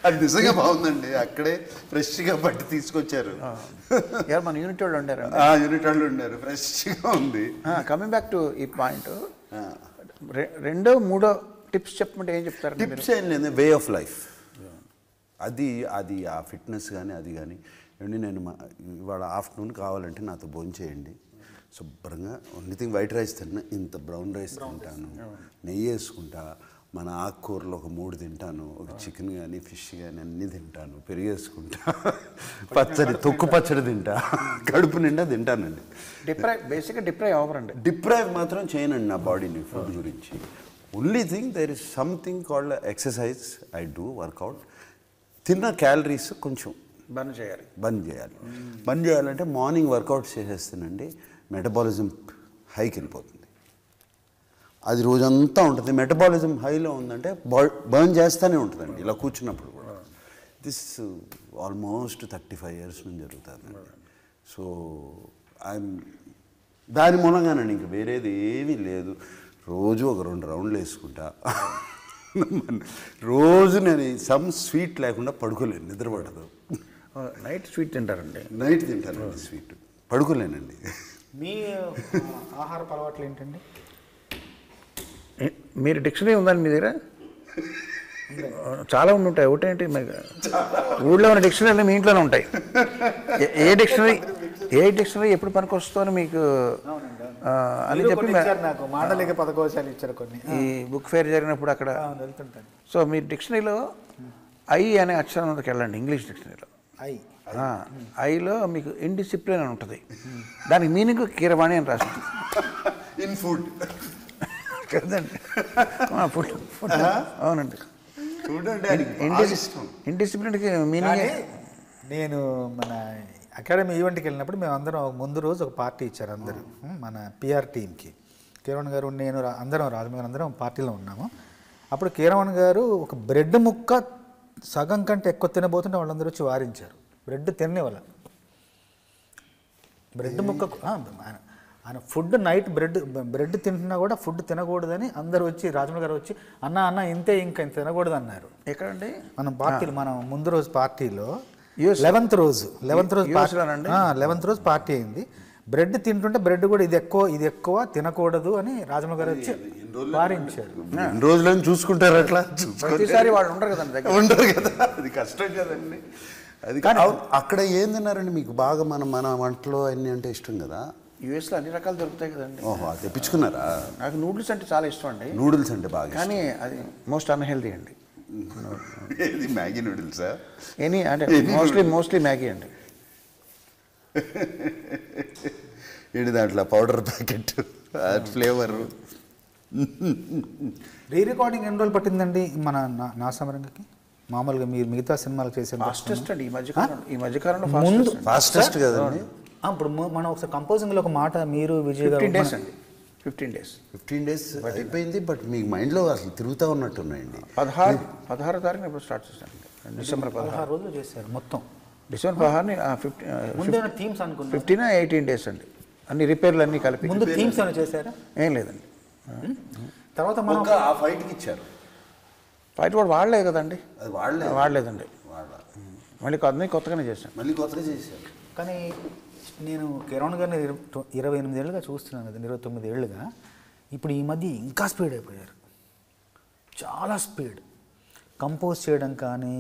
అది నిజంగా బాగుందండి, అక్కడే ఫ్రెష్గా పట్టి తీసుకొచ్చారు. మన యూనిట్ వాళ్ళు ఉండారు. యూనిట్ వాళ్ళు ఉండారు, ఫ్రెష్గా ఉంది. కమింగ్ బ్యాక్ టు ఈ పాయింట్, రెండో మూడో టిప్స్ చెప్పమంటే ఏం చెప్తారు? టిప్స్ ఏం లేదు, వే ఆఫ్ లైఫ్. అది అది ఆ ఫిట్నెస్ కానీ అది కానీ ఏమండి, నేను ఇవాళ ఆఫ్టర్నూన్ కావాలంటే నాతో భోజనం చేయండి, శుభ్రంగా ఓన్లీ థింగ్ వైట్ రైస్ తిన్నా, ఇంత బ్రౌన్ రైస్ తింటాను, నెయ్యి వేసుకుంటా, మన ఆకుకూరలు ఒక 3 తింటాను, ఒక చికెన్ కానీ ఫిష్ కానీ అన్నీ తింటాను, పెరిగేసుకుంటా, పచ్చడి తొక్కు పచ్చడి తింటా, కడుపు నిండా తింటానండి. బేసిక్గా డిప్రైవ్ అవ్వరండి. డిప్రైవ్ మాత్రం చేయనండి నా బాడీని ఫుడ్ గురించి. Only thing there is something called exercise, I do workout. తిన్న క్యాలరీస్ కొంచెం బంద్ చేయాలి. బంద్ చేయాలంటే మార్నింగ్ వర్కౌట్ చేసేస్తానండి, మెటబాలిజం హైకి వెళ్ళిపోతుంది. అది రోజంతా ఉంటుంది. మెటబాలిజం హైలో ఉందంటే బర్న్ చేస్తూనే ఉంటుందండి ఇలా కూర్చున్నప్పుడు కూడా. దిస్ ఆల్మోస్ట్ 35 years నుంచి జరుగుతుందండి. సో దాని మూలంగానండి, ఇంక వేరేది ఏమీ లేదు. రోజు ఒక 2 రౌండ్లు వేసుకుంటా. రోజు నేను సమ్ స్వీట్ లేకుండా పడుకోలేను, నిద్రపడదు. నైట్ స్వీట్ తింటారండి? నైట్ తింటానండి స్వీట్, పడుకోలేనండి. మీ ఆహారపు అలవాట్లు ఏంటండి? మీరు డిక్షనరీ ఉందండి మీ దగ్గర? చాలా ఉంటాయి. ఒకటేంటి, ఊళ్ళో ఉన్న డిక్షనరీలు మీ ఇంట్లోనే ఉంటాయి. ఏ డిక్షనరీ ఎప్పుడు పనికి వస్తుందో మీకు అని చెప్పి నాకు మాటలేక పదకోశాలు ఇచ్చారు కొన్ని. ఈ బుక్ ఫేర్ జరిగినప్పుడు అక్కడ వెళ్తుంటాను. సో మీరు డిక్షనరీలో ఐ అనే అక్షరం మీదకి వెళ్ళండి. ఇంగ్లీష్ డిక్షనరీలో ఐలో మీకు ఇండిసిప్లిన్ అని ఉంటుంది. దానికి మీనింగ్ కీరవాణి అని రాస్తుంది. ఇన్ ఫుడ్ కదండి, ఫుడ్. అవునండి, ఇండిసిప్లిన్కి మీనింగ్. నేను మన అకాడమీ ఈవెంట్కి వెళ్ళినప్పుడు మేము అందరం ముందు రోజు ఒక పార్టీ ఇచ్చారు అందరూ, మన పిఆర్ టీమ్కి. కీరవణ్ గారు, నేను, అందరం రాజమౌళి అందరం పార్టీలో ఉన్నాము. అప్పుడు కీరవణ్ గారు ఒక బ్రెడ్ ముక్క సగం కంటే ఎక్కువ తినబోతుంటే వాళ్ళందరూ వచ్చి వారించారు. బ్రెడ్ తినేవాళ్ళ బ్రెడ్ ముక్క ఆయన ఫుడ్ నైట్ బ్రెడ్ తింటున్నా కూడా ఫుడ్ తినకూడదని అందరూ వచ్చి, రాజమౌళి గారు వచ్చి అన్న ఇంతే, ఇంకా ఇంత తినకూడదు అన్నారు. ఎక్కడండి? మనం ముందు రోజు పార్టీలో 11th రోజు పార్టీ అయింది. బ్రెడ్ తింటుంటే బ్రెడ్ కూడా ఇది ఎక్కువ తినకూడదు అని రాజమౌళి గారు వచ్చి వారించారు. రోజులను చూసుకుంటారు అట్లా. ప్రతిసారి వాళ్ళు ఉండరు కదండి, ఉండరు కదా, అది కష్టం కదండి. అది అక్కడ ఏం తిన్నారండి మీకు బాగా? మన వంటలో అన్నీ అంటే ఇష్టం కదా. యూఎస్లో అన్ని రకాలు దొరుకుతాయి కదండి. ఓహో, అది తెప్పించుకున్నారా? నాకు నూడిల్స్ అంటే చాలా ఇష్టం అండి. నూడిల్స్ అంటే బాగా, కానీ అది మోస్ట్ అన్హెల్దీ అండి. ఇది మ్యాగీ నూడిల్సా? ఎనీ అంటే మోస్ట్లీ మ్యాగీ అండి. ఏంటి దాంట్లో పౌడర్ ప్యాకెట్, ఫ్లేవర్. రికార్డింగ్ ఎన్ని రోజులు పట్టిందండి మన నాసామరంగకి? మామూలుగా మీరు మిగతా సినిమాలు చేసే ఫాస్టెస్ట్ అండి ఈ మధ్యకాలంలో ఫాస్టెస్ట్ కదండి. ఇప్పుడు మనం ఒకసారి కంపోజింగ్లో ఒక మాట మీరు విజయ్ గారు 15 days అండి. 15 days అయిపోయింది. బట్ మీకు మైండ్లో అసలు తిరుగుతూ ఉన్నట్టున్నాయండి. 16 తారీఖున ఇప్పుడు స్టార్ట్ చేశాను. December 16 రోజులు చేశారు మొత్తం. December 16ని 15 18 days అండి. అన్ని రిపేర్లు అన్నీ కలిపి. ముందు థీమ్స్ ఏమైనా చేశారా? ఏం లేదండి. తర్వాత మనం ఆ ఫైట్కి ఇచ్చారు. ఫైట్ కూడా వాడలేదు కదండి. అది వాడలేదండి. మళ్ళీ అన్నీ కొత్తగానే చేశాను. మళ్ళీ కొత్తగా చేశారు. కానీ నేను కిరణ్ గారిని 28 ఏళ్ళుగా చూస్తున్నాను కదా, 29 ఏళ్ళుగా. ఇప్పుడు ఈ మధ్య ఇంకా స్పీడ్ అయిపోయారు, చాలా స్పీడ్. కంపోజ్ చేయడం కానీ,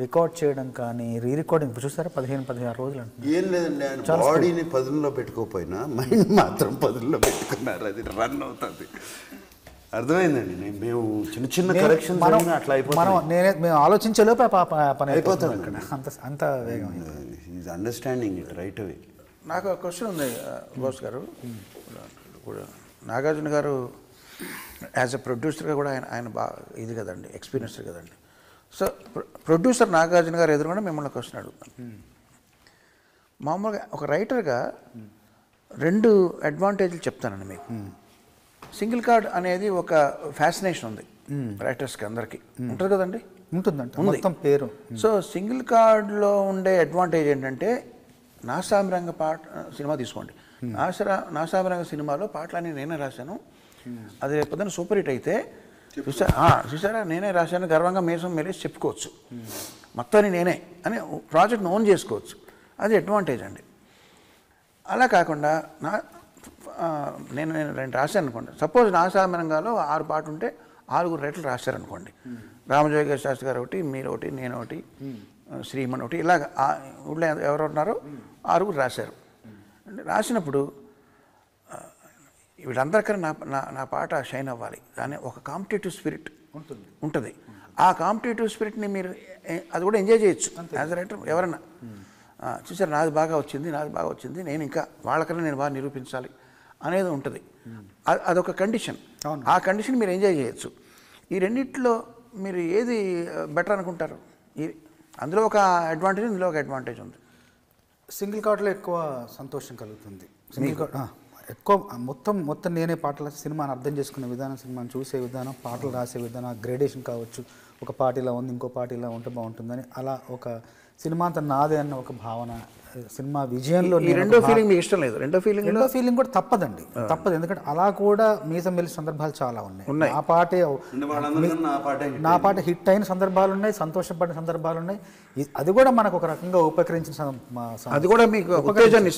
రికార్డ్ చేయడం కానీ, రికార్డింగ్ చూస్తారా 15-16 రోజులు అంటున్నారు. ఏం లేదండి, ఆయన బాడీని పదుల్లో పెట్టుకోకపోయినా మైండ్ మాత్రం పదుల్లో పెట్టుకున్నారు. అది రన్ అవుతుంది. అర్థమైందండి. మేము చిన్న కరెక్షన్ అట్లా అయిపోతుంది. మేము ఆలోచించేలోపే పని అయిపోతుంది అక్కడ. అంత వేగం is understanding it right away. నాకు ఒక క్వశ్చన్ ఉంది బోస్ గారు. నాగార్జున గారు యాజ్ ఎ ప్రొడ్యూసర్గా కూడా ఆయన బాగా ఇది కదండి, ఎక్స్పీరియన్స్డ్ కదండి. సో ప్రొడ్యూసర్ నాగార్జున గారు ఎదురుగా మిమ్మల్ని క్వశ్చన్ అడుగుతాను. మామూలుగా ఒక రైటర్గా 2 అడ్వాంటేజ్లు చెప్తానండి మీకు. సింగిల్ కార్డ్ అనేది ఒక ఫ్యాసినేషన్ ఉంది రైటర్స్కి, అందరికీ ఉంటుంది కదండి. ఉంటుందంట మొత్తం పేరు. సో సింగిల్ కార్డ్లో ఉండే అడ్వాంటేజ్ ఏంటంటే, నాసామిరంగ సినిమా తీసుకోండి. నాసామిరంగ సినిమాలో పాటలన్నీ నేనే రాశాను. అది రేపొద్దున సూపర్ హిట్ అయితే చూసారా నేనే రాశాను గర్వంగా మీసం మెలేసి చెప్పుకోవచ్చు. మొత్తాన్ని నేనే అని ప్రాజెక్ట్ని ఓన్ చేసుకోవచ్చు. అది అడ్వాంటేజ్ అండి. అలా కాకుండా నేను 2 రాశాను అనుకోండి. సపోజ్ నాసామి రంగాలో 6 పాటలు ఉంటే 6 రైటర్లు రాశారనుకోండి. రామజోగేశ్వర శాస్త్రి గారు ఒకటి, మీరు ఒకటి, నేను ఒకటి, శ్రీమన్ ఒకటి, ఇలాగ ఊళ్ళో ఎవరు ఉన్నారో 6 రాశారు. రాసినప్పుడు వీళ్ళందరికన్నా నా పాట షైన్ అవ్వాలి కానీ ఒక కాంపిటేటివ్ స్పిరిట్ ఉంటుంది. ఆ కాంపిటేటివ్ స్పిరిట్ని మీరు అది కూడా ఎంజాయ్ చేయొచ్చు యాజ్ అ రైటర్. ఎవరన్నా చూసారు నాది బాగా వచ్చింది, నేను ఇంకా వాళ్ళకన్నా నేను బాగా నిరూపించాలి అనేది ఉంటుంది. అదొక కండిషన్. ఆ కండిషన్ మీరు ఎంజాయ్ చేయొచ్చు. ఈ రెండిట్లో మీరు ఏది బెటర్ అనుకుంటారు? అందులో ఒక అడ్వాంటేజ్, ఇందులో ఒక అడ్వాంటేజ్ ఉంది. సింగిల్ కార్డ్లో ఎక్కువ సంతోషం కలుగుతుంది. సింగిల్ కార్డ్ ఎక్కువ మొత్తం నేనే పాటలు సినిమాని అర్థం చేసుకునే విధానం, సినిమాని చూసే విధానం, పాటలు రాసే విధానం, గ్రేడేషన్ కావచ్చు. ఒక పాట ఇలా ఉంది, ఇంకో పాట ఇలా ఉంటే బాగుంటుందని అలా ఒక సినిమా అంతా నాదే అన్న ఒక భావన, సినిమా విజయంలో రెండో ఫీలింగ్ మీకు ఇష్టం లేదు? రెండో ఫీలింగ్ కూడా తప్పదు. ఎందుకంటే అలా కూడా మీసం వెళ్ళే సందర్భాలు చాలా ఉన్నాయి. నా పాట హిట్ అయిన సందర్భాలు ఉన్నాయి, సంతోషపడిన సందర్భాలు ఉన్నాయి. అది కూడా మనకు ఒక రకంగా ఉపకరించిన, అది కూడా మీకు ఉత్తేజాన్ని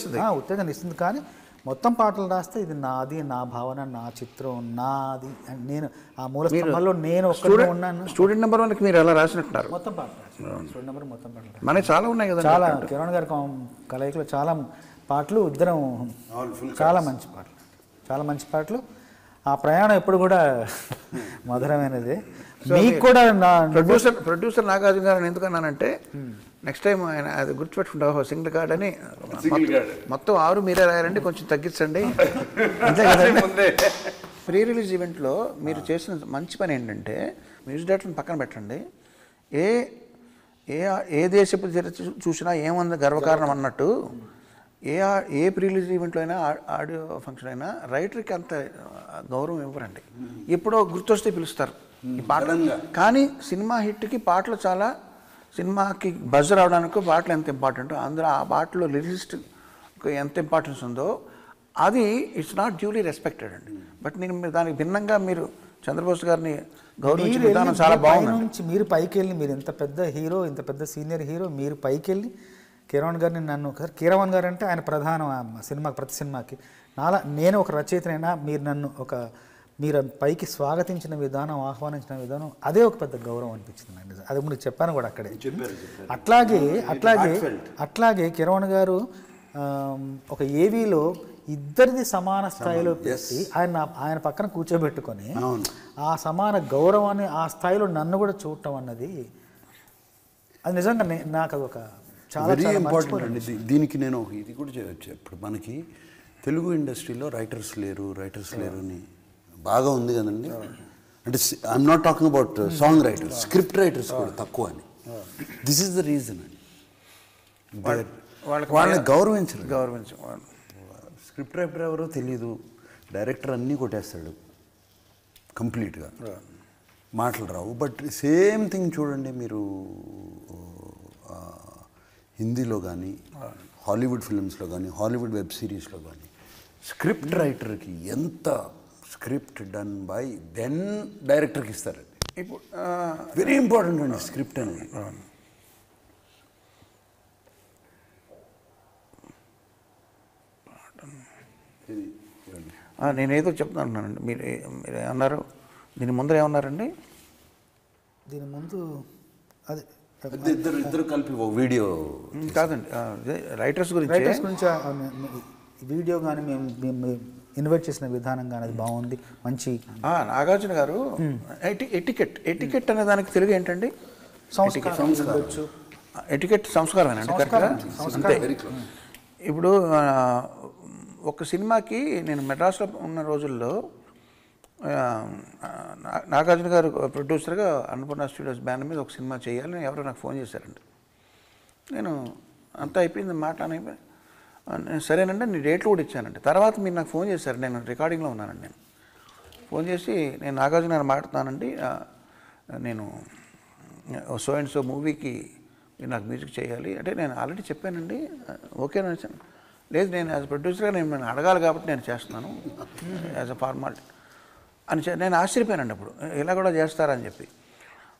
ఇస్తుంది. కానీ మొత్తం పాటలు రాస్తే ఇది నాది, నా భావన, నా చిత్రం, నాది, నేను ఆ మూల స్తంభంలో నేను ఒక్కడే ఉన్నాను. స్టూడెంట్ నెంబర్ 1కి మీరు ఎలా రాసినట్టున్నారు? మొత్తం పాటలు స్టూడెంట్ నెంబర్ మొత్తం పాటలు మనకి చాలా ఉన్నాయి కదా. చాలా కిరణ్ గారి కలయికలో చాలా పాటలు, ఇద్దరం చాలా మంచి పాటలు. ఆ ప్రయాణం ఎప్పుడు కూడా మధురమైనది. మీకు కూడా ప్రొడ్యూసర్ నాగార్జున గారు ఎందుకన్నానంటే, నెక్స్ట్ టైం ఆయన అది గుర్తుపెట్టుకుంటావు సింగిల్ కార్డ్ అని, మొత్తం 6 మీరే రాయాలండి, కొంచెం తగ్గించండి అంతే కదండి. ప్రీ రిలీజ్ ఈవెంట్లో మీరు చేసిన మంచి పని ఏంటంటే, మ్యూజిక్ డైరెక్టర్ని పక్కన పెట్టండి, ఏ దేశపు చూసినా ఏముంది గర్వకారణం అన్నట్టు, ఏ ప్రీ రిలీజ్ ఈవెంట్లో అయినా, ఆడియో ఫంక్షన్ అయినా రైటర్కి అంత గౌరవం ఇవ్వరండి. ఎప్పుడో గుర్తొస్తే పిలుస్తారు ఈ పాట. కానీ సినిమా హిట్కి పాటలు చాలా, సినిమాకి బజ్ రావడానికి పాటలు ఎంత ఇంపార్టెంటో, అందులో ఆ పాటలో లిరిసిస్ట్ ఎంత ఇంపార్టెన్స్ ఉందో అది ఇట్స్ నాట్ డ్యూలీ రెస్పెక్టెడ్ అండి. బట్ నేను దానికి భిన్నంగా మీరు చంద్రబోస్ గారిని గౌరవించిన విధానం చాలా బాగుంది. మీరు పైకి వెళ్ళి, మీరు ఇంత పెద్ద హీరో, ఇంత పెద్ద సీనియర్ హీరో, మీరు పైకి వెళ్ళి కిరణ్ గారిని, కిరణ్ గారు అంటే ఆయన ప్రధాన సినిమాకి, ప్రతి సినిమాకి నేను ఒక రచయితనైనా మీరు పైకి స్వాగతించిన విధానం, ఆహ్వానించిన విధానం, అదే ఒక పెద్ద గౌరవం అనిపించింది నాకు. అది ముందు చెప్పాను కూడా అక్కడే. అట్లాగే కిరణ్ గారు ఒక ఏవీలో ఇద్దరిది సమాన స్థాయిలో పెట్టి ఆయన పక్కన కూర్చోబెట్టుకొని ఆ సమాన గౌరవాన్ని ఆ స్థాయిలో నన్ను కూడా చూడటం అన్నది, అది నిజంగా నాకు అది ఒక చాలా ఇంపార్టెంట్ అండి. దీనికి నేను ఇది కూడా చేయవచ్చు. ఇప్పుడు మనకి తెలుగు ఇండస్ట్రీలో రైటర్స్ లేరు అని బాగా ఉంది కదండి. అంటే I'm not talking about song writers, script writers కూడా తక్కువ అని. దిస్ ఈస్ ద రీజన్ అండి. వాళ్ళని గౌరవించరు. స్క్రిప్ట్ రైటర్ ఎవరో తెలియదు, డైరెక్టర్ అన్నీ కొట్టేస్తాడు కంప్లీట్గా, మాటలు రావు. బట్ సేమ్ థింగ్ చూడండి మీరు హిందీలో కానీ, హాలీవుడ్ ఫిల్మ్స్లో కానీ, హాలీవుడ్ వెబ్ సిరీస్లో కానీ, స్క్రిప్ట్ రైటర్కి ఎంత స్క్రిప్ట్ డన్ బై దెన్ డైరెక్టర్కి ఇస్తారండి. ఇప్పుడు వెరీ ఇంపార్టెంట్ అండి స్క్రిప్ట్ అనేది. నేనేదో చెప్తున్నానండి, మీరు ఏమన్నారు? దీని ముందర ఏమన్నారండి? దీని ముందు అదే ఇద్దరు కలిపి వీడియో కాదండి, రైటర్స్ గురించి వీడియో కానీ మేము ఇన్వైట్ చేసిన విధానం కానీ అది బాగుంది, మంచి. నాగార్జున గారు ఎటికెట్ అనే దానికి తెలుగు ఏంటండి? ఎటికెట్ సంస్కారమేనండి. అంతే. ఇప్పుడు ఒక సినిమాకి నేను మెడ్రాస్లో ఉన్న రోజుల్లో నాగార్జున గారు ప్రొడ్యూసర్గా అన్నపూర్ణ స్టూడియోస్ బ్యానర్ మీద ఒక సినిమా చేయాలని ఎవరో నాకు ఫోన్ చేశారండి. నేను అంతా అయిపోయింది, మాట అయిపోయి సరేనండి నేను డేట్లు కూడా ఇచ్చానండి. తర్వాత మీరు నాకు ఫోన్ చేశారు, నేను రికార్డింగ్లో ఉన్నానండి. నేను ఫోన్ చేసి, నేను నాగార్జున గారు మాట్లాడుతున్నానండి, నేను సో అండ్ సో మూవీకి మీరు నాకు మ్యూజిక్ చేయాలి అంటే, నేను ఆల్రెడీ చెప్పానండి, ఓకేనా వచ్చాను. లేదు, నేను యాజ్ ప్రొడ్యూసర్గా నేను అడగాలి కాబట్టి నేను చేస్తున్నాను యాజ్ అ ఫార్మాలిటీ అని నేను ఆశ్చర్యపోయానండి అప్పుడు, ఇలా కూడా చేస్తారని చెప్పి.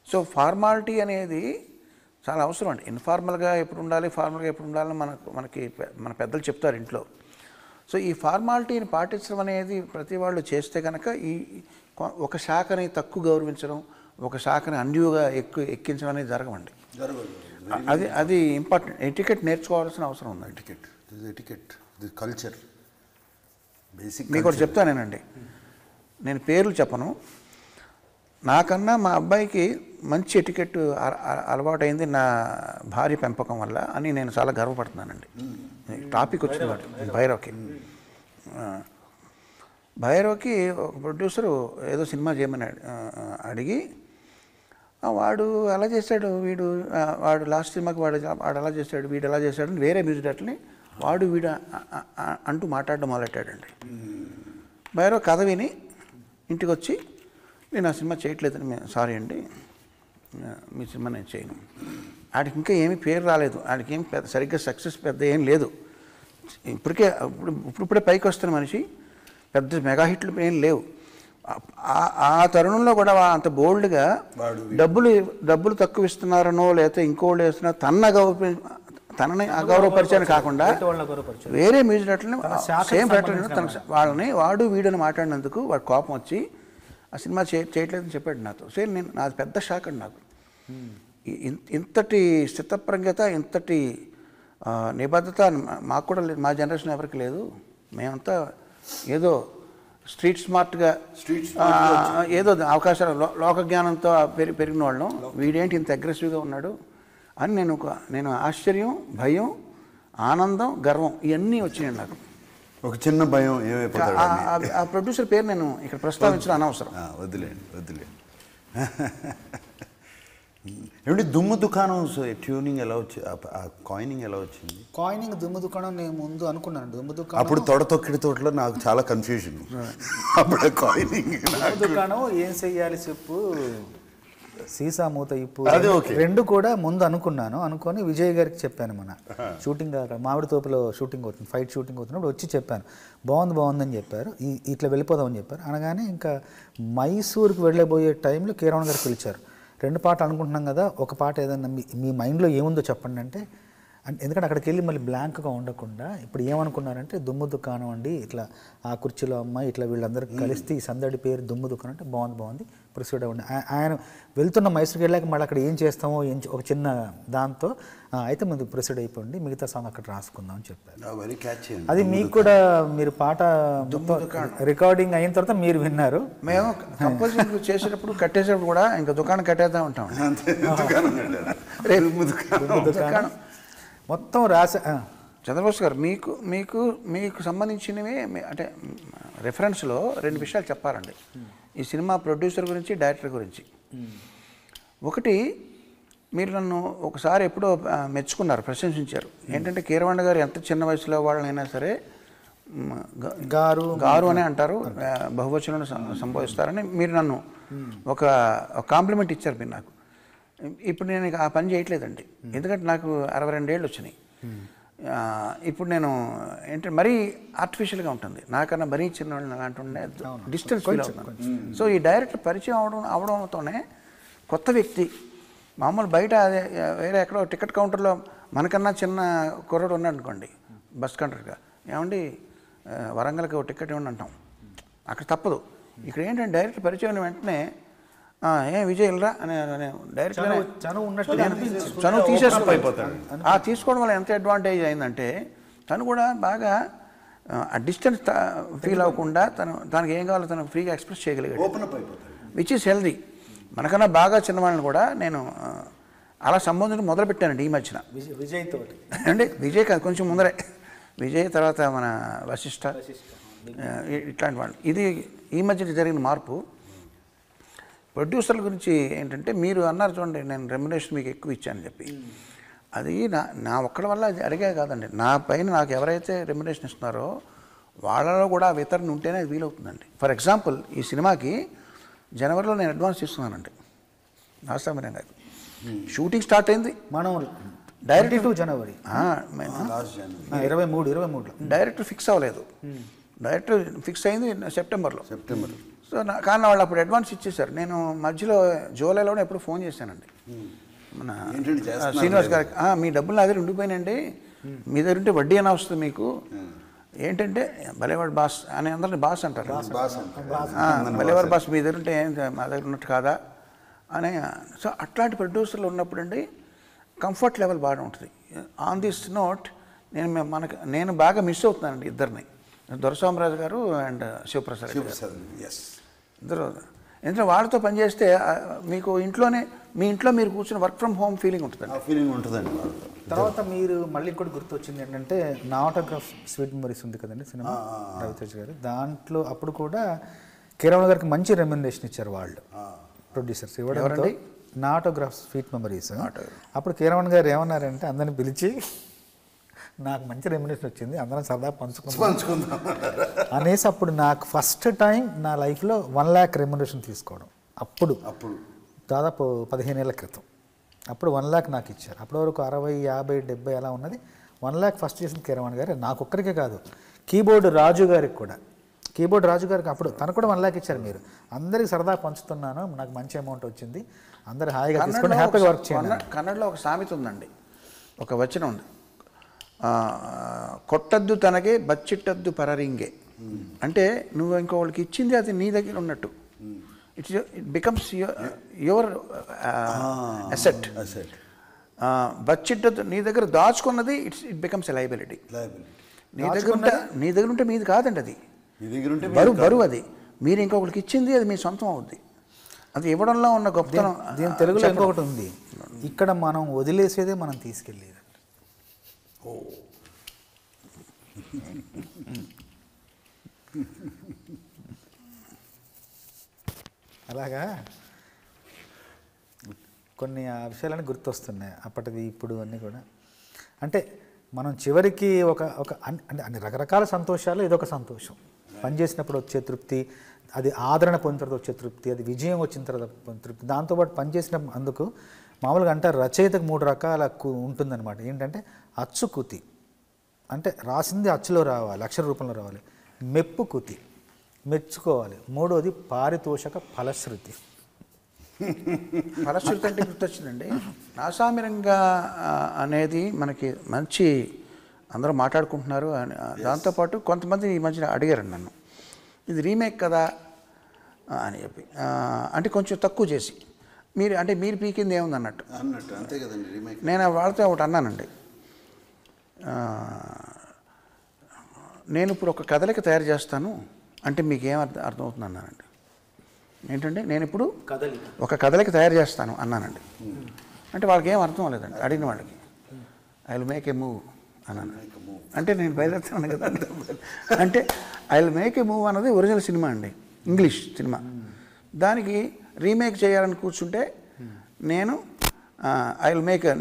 సో ఫార్మాలిటీ అనేది చాలా అవసరం అండి. ఇన్ఫార్మల్గా ఎప్పుడు ఉండాలి, ఫార్మల్గా ఎప్పుడు ఉండాలని మన పెద్దలు చెప్తారు ఇంట్లో. సో ఈ ఫార్మాలిటీని పాటించడం అనేది ప్రతి వాళ్ళు చేస్తే కనుక ఈ ఒక శాఖని తక్కువ గౌరవించడం, ఒక శాఖని అన్యూగా ఎక్కించడం అనేది జరగవండి. అది ఇంపార్టెంట్. ఎటికెట్ నేర్చుకోవాల్సిన అవసరం ఉంది. Etiquette culture basic. మీకు ఒకటి చెప్తానేనండి, నేను పేర్లు చెప్పను. నాకన్నా మా అబ్బాయికి మంచి ఎటికెట్ అలవాటైంది నా భార్య పెంపకం వల్ల అని నేను చాలా గర్వపడుతున్నానండి. టాపిక్ వచ్చింది వాటి భైరవ్కి ఒక ప్రొడ్యూసరు ఏదో సినిమా చేయమని అడిగి, వాడు అలా చేశాడు, వాడు లాస్ట్ సినిమాకి వాడు అలా చేశాడు, వీడు ఎలా చేశాడు అని వేరే మ్యూజిక్ డైరెక్టర్ని వీడు అంటూ మాట్లాడడం మొదలెట్టాడండి. భైరవ్ కథ విని ఇంటికి వచ్చి, నేను ఆ సినిమా చేయట్లేదని, సారీ అండి, మీ సినిమా నేను చేయను. ఆడికి ఇంకా ఏమీ పేరు రాలేదు, ఆడికి ఏం పెద్ద సరిగ్గా సక్సెస్ పెద్ద ఏం లేదు. ఇప్పుడే పైకి వస్తున్న మనిషి, పెద్ద మెగా హిట్లు ఏం లేవు. ఆ తరుణంలో కూడా అంత బోల్డ్గా డబ్బులు తక్కువ ఇస్తున్నారనో లేకపోతే ఇంకోళ్ళు వేస్తున్నారో తనని అగౌరవపరిచాను కాకుండా వేరే మ్యూజిక్ డైరెక్టర్ని, సేమ్ డైరెక్టర్ వాళ్ళని వీడని మాట్లాడినందుకు వాడు కోపం వచ్చి ఆ సినిమా చేయట్లేదని చెప్పాడు నాతో. సేమ్ నాది పెద్ద షాక్ అండి నాకు. ఇంతటి స్థితప్రజ్ఞత, ఇంతటి నిబద్ధత మాకు కూడా లేదు, మా జనరేషన్ ఎవరికి లేదు. మేమంతా ఏదో స్ట్రీట్ స్మార్ట్గా ఏదో అవకాశాలు లోక జ్ఞానంతో పెరిగిన వాళ్ళం. వీడేంటి ఇంత అగ్రెసివ్గా ఉన్నాడు అని నేను ఆశ్చర్యం, భయం, ఆనందం, గర్వం ఇవన్నీ వచ్చినాయి నాకు. ఒక చిన్న భయం ఏమైపోతాడు. ఆ ప్రొడ్యూసర్ పేరు నేను ఇక్కడ ప్రస్తావించడం అనవసరం. వదిలేండి. ఏమిటి దుమ్ము దుకాణం ట్యూనింగ్ ఎలా వచ్చింది, ఆ కాయినింగ్ ఎలా వచ్చింది? కాయినింగ్ దుమ్ము దుకాణం నేను ముందు అనుకున్నాను. దుమ్ము దుకాణం అప్పుడు తొక్కిడి తోటలో నాకు చాలా కన్ఫ్యూజన్. అప్పుడు కాయినింగ్ దుకాణం ఏం చెయ్యాలి చెప్పు, సీసా మూత ఇప్పు, రెండు కూడా ముందు అనుకొని విజయ్ గారికి చెప్పాను. మన షూటింగ్ మామిడి తోపులో షూటింగ్ అవుతుంది, ఫైట్ షూటింగ్ అవుతున్నప్పుడు వచ్చి చెప్పాను, బాగుందని చెప్పారు, ఇట్లా వెళ్ళిపోదామని చెప్పారు. అనగానే ఇంకా మైసూర్కి వెళ్ళబోయే టైంలో కీరవాణి గారు పిలిచారు. 2 పాటలు అనుకుంటున్నాం కదా, ఒక పాట ఏదన్నా మీ మైండ్లో ఏముందో చెప్పండి అంటే, ఎందుకంటే అక్కడికి వెళ్ళి మళ్ళీ బ్లాంక్గా ఉండకుండా ఇప్పుడు ఏమనుకున్నారంటే దుమ్ము దుకాణం అండి, ఇట్లా ఆ కుర్చీలో అమ్మాయి ఇట్లా వీళ్ళందరికీ కలిస్తే ఈ సందడి పేరు దుమ్ము దుకాణం అంటే బాగుంది ప్రొసీడ్ అవ్వండి. ఆయన వెళ్తున్న మైసూర్కి వెళ్ళాక మళ్ళీ అక్కడ ఏం చేస్తామో ఒక చిన్న దాంతో అయితే ముందు ప్రొసీడ్ అయిపోండి, మిగతా సాంగ్ అక్కడ రాసుకుందాం అని చెప్పారు. అది మీకు కూడా మీరు పాట రికార్డింగ్ అయిన తర్వాత మీరు విన్నారు. మేము కంపోజింగ్ చేసేటప్పుడు కట్టేసేటప్పుడు కూడా ఇంకా దుకాణం కట్టేద్దాం ఉంటాం. దుకాణం మొత్తం రాసా. చంద్రబోస్ గారు, మీకు సంబంధించినవి అంటే రెఫరెన్స్లో 2 విషయాలు చెప్పాలండి ఈ సినిమా ప్రొడ్యూసర్ గురించి, డైరెక్టర్ గురించి. ఒకటి, మీరు నన్ను ఒకసారి ఎప్పుడో మెచ్చుకున్నారు, ప్రశంసించారు. ఏంటంటే కీరవాణి గారు ఎంత చిన్న వయసులో వాళ్ళనైనా సరే గారు అనే అంటారు, బహువచనం సంబోధిస్తారని మీరు నన్ను ఒక కాంప్లిమెంట్ ఇచ్చారు మీరు నాకు. ఇప్పుడు నేను ఆ పని చేయట్లేదండి, ఎందుకంటే నాకు 62 ఏళ్ళు వచ్చినాయి. ఇప్పుడు నేను ఏంటంటే మరీ ఆర్టిఫిషియల్గా ఉంటుంది, నాకన్నా మరీ చిన్న వాళ్ళు అలాంటి డిస్టెన్స్ ఫీల్ అవుతున్నాను. సో ఈ డైరెక్టర్ పరిచయం అవడంతోనే కొత్త వ్యక్తి, మామూలు బయట వేరే ఎక్కడో టికెట్ కౌంటర్లో మనకన్నా చిన్న కుర్రాడు ఉన్నాడు అనుకోండి, బస్ కండక్టర్గా, ఏమండి వరంగల్కి ఒక టికెట్ ఇవ్వండి అంటాం, అక్కడ తప్పదు. ఇక్కడ ఏంటంటే డైరెక్టర్ పరిచయం వెంటనే విజయ్ వెళ్ళరా అని డైరెక్ట్గా చనువు తీసేసుకుపోతాడు. తీసుకోవడం వల్ల ఎంత అడ్వాంటేజ్ అయిందంటే తను కూడా బాగా ఆ డిస్టెన్స్ ఫీల్ అవ్వకుండా తనకి ఏం కావాలో తను ఫ్రీగా ఎక్స్ప్రెస్ చేయగలిగాడు, విచ్ ఈస్ హెల్దీ. మనకన్నా బాగా చిన్నవాళ్ళని కూడా నేను అలా సంబంధం మొదలుపెట్టానండి ఈ మధ్యన. విజయ్తో అంటే విజయ్ కాదు, కొంచెం ముందరే విజయ్, తర్వాత మన వశిష్ఠ, ఇట్లాంటి వాళ్ళు. ఇది ఈ మధ్య జరిగిన మార్పు. ప్రొడ్యూసర్ల గురించి ఏంటంటే మీరు అన్నారు చూడండి, నేను రెమ్యునరేషన్ మీకు ఎక్కువ ఇచ్చానని చెప్పి, అది నా ఒక్కడి వల్ల అది అడిగే కాదండి. నా పైన నాకు ఎవరైతే రెమ్యునరేషన్ ఇస్తున్నారో వాళ్ళలో కూడా వితరణ ఉంటేనే అది వీలవుతుందండి. ఫర్ ఎగ్జాంపుల్ ఈ సినిమాకి జనవరిలో నేను అడ్వాన్స్ తీసుకున్నానండి నాసామిరంగా. షూటింగ్ స్టార్ట్ అయింది మనం డైరెక్ట్ జనవరి 23 డైరెక్టర్ ఫిక్స్ అవ్వలేదు, డైరెక్టర్ ఫిక్స్ అయింది సెప్టెంబర్. సో కానీ వాళ్ళు అప్పుడు అడ్వాన్స్ ఇచ్చేసారు. నేను మధ్యలో జూలైలోనే ఎప్పుడు ఫోన్ చేశానండి మన శ్రీనివాస్ గారికి, మీ డబ్బులు నా దగ్గర ఉండిపోయినండి, మీ దగ్గర ఉంటే వడ్డీ అయినా వస్తుంది మీకు, ఏంటంటే భలేవాడు బాస్ అని అందరిని బాస్ అంటారు. భలేవాడు బాస్ మీ దగ్గర ఉంటే ఏం మా దగ్గర ఉన్నట్టు కాదా అని. సో అట్లాంటి ప్రొడ్యూసర్లు ఉన్నప్పుడు అండి కంఫర్ట్ లెవెల్ బాగా ఉంటుంది. ఆన్ దిస్ నోట్ నేను బాగా మిస్ అవుతున్నానండి ఇద్దరిని, దొరస్వామిరాజు గారు అండ్ శివప్రసాద్ ఇద్దరు. ఎందుకంటే వాళ్ళతో పనిచేస్తే మీకు మీ ఇంట్లో మీరు కూర్చొని వర్క్ ఫ్రమ్ హోమ్ ఫీలింగ్ ఉంటుందండి. తర్వాత మీరు మళ్ళీ ఇంకోటి గుర్తు వచ్చింది ఏంటంటే నా ఆటోగ్రాఫ్ స్వీట్ మెమరీస్ ఉంది కదండి సినిమా, రవితేజ గారు. దాంట్లో అప్పుడు కూడా కిరణ్ గారికి మంచి రెమ్యునరేషన్ ఇచ్చారు వాళ్ళు ప్రొడ్యూసర్స్ ఇవ్వడం. నా ఆటోగ్రాఫ్ స్వీట్ మెమరీస్ అప్పుడు కిరణ్ గారు ఏమన్నారంటే అందరిని పిలిచి నాకు మంచి రెమ్యునరేషన్ వచ్చింది, అందరం సరదా పంచుకుందాం అనేసి అప్పుడు నాకు ఫస్ట్ టైం నా లైఫ్లో 1 lakh రెమ్యునరేషన్ తీసుకోవడం. అప్పుడు దాదాపు 15 ఏళ్ల క్రితం అప్పుడు 1 lakh నాకు ఇచ్చారు. అప్పటి వరకు 60, 50, 70 అలా ఉన్నది. 1 lakh ఫస్ట్ చేసిన కిరణ్ గారు. నాకు ఒక్కరికే కాదు, కీబోర్డ్ రాజు గారికి కూడా, అప్పుడు తను కూడా 1 lakh ఇచ్చారు. మీరు అందరికి సరదా పంచుతున్నాను, నాకు మంచి అమౌంట్ వచ్చింది, అందరు హాయిగా తీసుకొని హ్యాపీగా వర్క్ చేయండి. కన్నడలో ఒక సామెత ఉందండి, ఒక వచనం ఉంది, కొట్టద్దు తనగే బచ్చిట్టద్దు పరరింగే. అంటే నువ్వు ఇంకోళ్ళకి ఇచ్చింది అది నీ దగ్గర ఉన్నట్టు, ఇట్ బికమ్స్ యువర్ అసెట్. బచ్చిట్టద్దు, నీ దగ్గర దాచుకున్నది ఇట్ బికమ్స్ ఎ లయబిలిటీ. నీ దగ్గర ఉంటే మీది కాదండి, అది బరువు. అది మీరు ఇంకొకరికి ఇచ్చింది అది మీ సొంతం అవుద్ది. అది ఇవ్వడంలో ఉన్న గొప్పతనం. దీని తెలుగులో ఇంకొకటి ఉంది, ఇక్కడ మనం వదిలేసేదే మనం తీసుకెళ్ళేది. అలాగా కొన్ని ఆ విషయాలన్నీ గుర్తొస్తున్నాయి అప్పటివి ఇప్పుడు అన్నీ కూడా. అంటే మనం చివరికి అంటే అన్ని రకరకాల సంతోషాలు ఇదొక సంతోషం. పనిచేసినప్పుడు వచ్చే తృప్తి, అది ఆదరణ పొందిన తర్వాత వచ్చే తృప్తి, అది విజయం వచ్చిన తర్వాత తృప్తి. దాంతోపాటు పనిచేసిన అందుకు మామూలుగా అంటారు రచయితకు 3 రకాల ఉంటుందన్నమాట. ఏంటంటే అచ్చుకుతి, అంటే రాసింది అచ్చులో రావాలి, అక్షర రూపంలో రావాలి. మెప్పు కుతి, మెచ్చుకోవాలి. 3వది పారితోషక ఫలశ్రుతి. ఫలశ్రుతి అంటే గుర్తొచ్చిందండి, నాసామిరంగా అనేది మనకి మంచి అందరూ మాట్లాడుకుంటున్నారు. దాంతోపాటు కొంతమంది ఈ మధ్యన అడిగారండి నన్ను, ఇది రీమేక్ కదా అని చెప్పి, అంటే కొంచెం తక్కువ చేసి మీరు పీకింది ఏముంది అన్నట్టు. అంతే కదండి రీమేక్. నేను వాళ్ళతో ఒకటి అన్నానండి, నేను ఇప్పుడు ఒక కదలిక తయారు చేస్తాను అంటే మీకు ఏం అర్థమవుతుంది అన్నానండి. ఏంటంటే నేను ఇప్పుడు ఒక కదలిక తయారు చేస్తాను అన్నానండి. అంటే వాళ్ళకి ఏం అర్థం అవ్వలేదండి, అడిగిన వాళ్ళకి. I will make a move అన్నాను. అంటే నేను బయలుదేరుతాను కదా. అంటే I will make a move అన్నది ఒరిజినల్ సినిమా అండి, ఇంగ్లీష్ సినిమా. దానికి రీమేక్ చేయాలని కూర్చుంటే నేను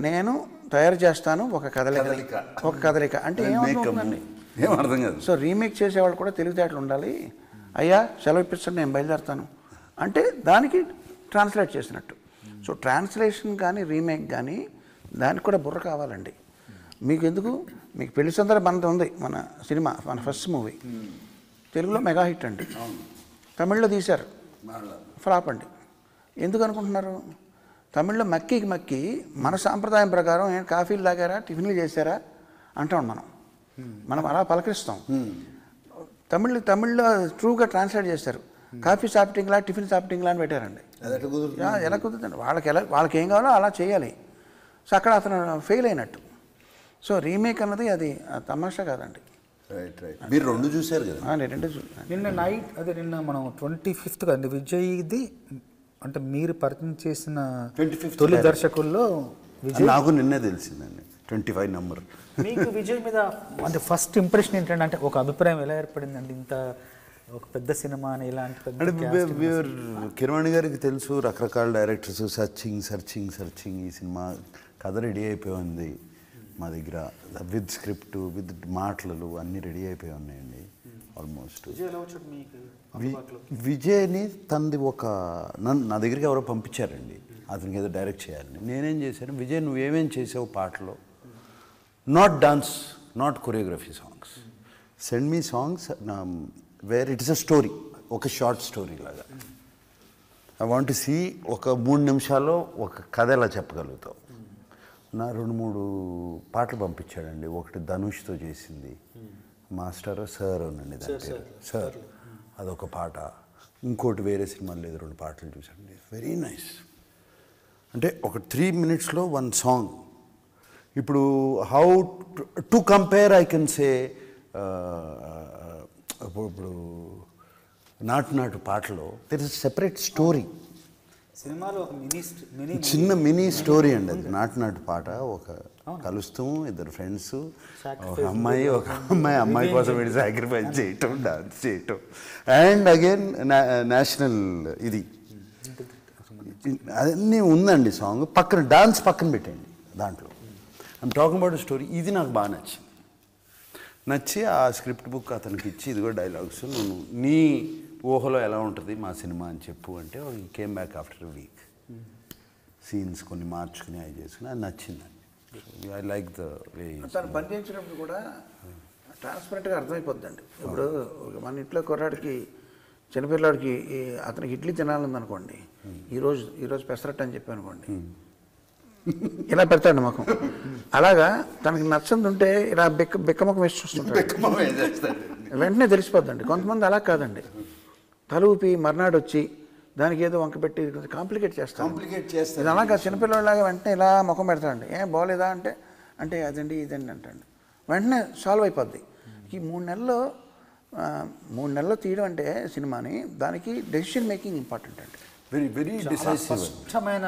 నేను తయారు చేస్తాను ఒక కదలిక అంటే ఏమవుతుందండి, ఏమర్థం కాదు. సో రీమేక్ చేసేవాళ్ళు కూడా తెలివితేటలు ఉండాలి. అయ్యా సెలవు ఇప్పిస్తాను, నేను బయలుదేరుతాను అంటే దానికి ట్రాన్స్లేట్ చేసినట్టు. సో ట్రాన్స్లేషన్ కానీ రీమేక్ కానీ దానికి కూడా బుర్ర కావాలండి. మీకు ఎందుకు, మీకు పెళ్లి సందర్భం మనది ఉంది, మన సినిమా, మన ఫస్ట్ మూవీ తెలుగులో మెగా హిట్ అండి, తమిళ్లో తీశారు ఫ్లాప్ అండి. ఎందుకు అనుకుంటున్నారు? తమిళ్లో మక్కి మన సాంప్రదాయం ప్రకారం కాఫీలు తాగారా, టిఫిన్లు చేశారా అంటాం మనం అలా పలకరిస్తాం. తమిళ్లో ట్రూగా ట్రాన్స్లేట్ చేశారు, కాఫీ సాపిటింగ్లా టిఫిన్ సాపిటింగ్లా అని పెట్టారండి. ఎలా కుదురుతుంది? వాళ్ళకి ఏం కావాలో అలా చేయాలి. సో అక్కడ అతను ఫెయిల్ అయినట్టు. సో రీమేక్ అన్నది అది తమాషా కాదండి. మీరు 2 చూశారు కదా? నేను 2 చూసాను. నిన్న మనం 25th కదండి విజయ్ది, అంటే మీరు పరిచయం చేసిన 25th తొలి దర్శకుల్లో విజయ్. నాకు నిన్నే తెలిసిందండి 25 నెంబర్. మీకు విజయ్ మీద అంటే ఫస్ట్ ఇంప్రెషన్ ఏంటంటే, అంటే ఒక అభిప్రాయం ఎలా ఏర్పడిందండి? ఇంత ఒక పెద్ద సినిమా అని ఇలాంటి కిరణ్ గారికి తెలుసు, రకరకాల డైరెక్టర్స్ సర్చింగ్ ఈ సినిమా కథ రెడీ అయిపోయి ఉంది మా దగ్గర, విత్ స్క్రిప్ట్ విత్ మాటలు అన్నీ రెడీ అయిపోయి ఉన్నాయండి ఆల్మోస్ట్. విజయ్ని తనది నా దగ్గరికి ఎవరో పంపించారండి, అతనికి ఏదో డైరెక్ట్ చేయాలని. నేనేం చేశాను, విజయ్ నువ్వేమేం చేసావు పాటలో, not dance, not choreography, songs, send me songs where it is a story, ఒక షార్ట్ స్టోరీ లాగా. ఐ వాంట్ టు సీ ఒక 3 నిమిషాల్లో ఒక కథ ఎలా చెప్పగలుగుతావు. నా 2-3 పాటలు పంపించాడండి. ఒకటి ధనుష్తో చేసింది, మాస్టర్ సార్ ఉండండి దాని పేరు సార్, అదొక పాట. ఇంకోటి వేరే సినిమాలో 2 పాటలు చూసాండి, వెరీ నైస్. అంటే ఒక 3 minutesలో 1 సాంగ్. ఇప్పుడు how to compare I can say, ఇప్పుడు నాటు పాటలో దెర్ ఇస్ సెపరేట్ స్టోరీ, సినిమాలో ఒక చిన్న మినీ స్టోరీ అండి అది. నాటు పాట, ఒక కలుస్తాము, 2 ఫ్రెండ్స్, ఒక అమ్మాయి కోసం వీడి సాక్రిఫైస్ చేయటం, డాన్స్ చేయటం, అండ్ అగైన్ నేషనల్ ఇది అన్నీ ఉందండి సాంగ్. పక్కన డాన్స్ పక్కన పెట్టండి దాంట్లో. I'm talking about story. ఇది నాకు బాగా నచ్చి ఆ స్క్రిప్ట్ బుక్ అతనికి ఇచ్చి, ఇదిగో డైలాగ్స్, నువ్వు నీ ఊహలో ఎలా ఉంటుంది మా సినిమా అని చెప్పు అంటే, ఈ came back after a week, scenes కొన్ని మార్చుకుని అవి చేసుకుని, అది నచ్చిందండి. I like the way. తను పనిచేసినప్పుడు కూడా ట్రాన్స్పరెంట్గా అర్థమైపోద్దండి. ఇప్పుడు మన ఇంట్లో కుర్రాడికి, చిన్నపిల్లాడికి అతనికి ఇడ్లీ తినాలనుకోండి, ఈరోజు పెసరట్టు అని చెప్పి అనుకోండి, ఇలా పెడతాడు ముఖం. అలాగా తనకి నచ్చంది ఉంటే ఇలా బిక్కముఖం వేసి చూస్తుంటాడు, వెంటనే తెలిసిపోద్దండి. కొంతమంది అలా కాదండి, తల ఊపి మర్నాడు వచ్చి దానికి ఏదో వంక పెట్టి కాంప్లికేట్ చేస్తాను. ఇది అలాగా చిన్నపిల్లలాగా వెంటనే ఇలా ముఖం పెడతాడండి. ఏం బాగోలేదా అంటే అదండి ఇదండి అంటాడు, వెంటనే సాల్వ్ అయిపోద్ది. ఈ 3 నెలల్లో తీయడం అంటే సినిమాని, దానికి డెసిషన్ మేకింగ్ ఇంపార్టెంట్ అండి. వెరీ వెరీ డిసైసివ్, స్పష్టమైన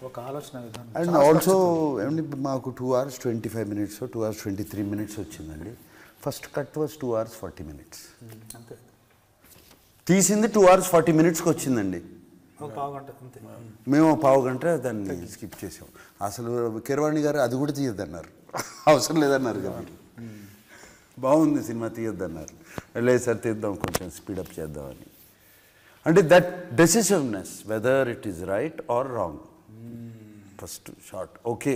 ఒక ఆలోచన విధానం. అండ్ ఆల్సో ఏమండి, మాకు 2 hours 25 minutes, 2 hours 23 minutes వచ్చిందండి. First cut was 2 hours 40 minutes. అంతే, తీసింది 2 hours 40 minutesకి వచ్చిందండి. ఒక పావుగంట అంతే. మేము 1/2 గంట దాన్ని స్కిప్ చేసాం. అసలు కీరవాణి గారు అది కూడా తీయొద్దన్నారు, అవసరం లేదన్నారు కదా, బాగుంది సినిమా తీయొద్దన్నారు. లేదు సార్ తీద్దాం, కొంచెం స్పీడప్ చేద్దామని. అంటే that decisiveness, whether it is right or wrong, first shot okay.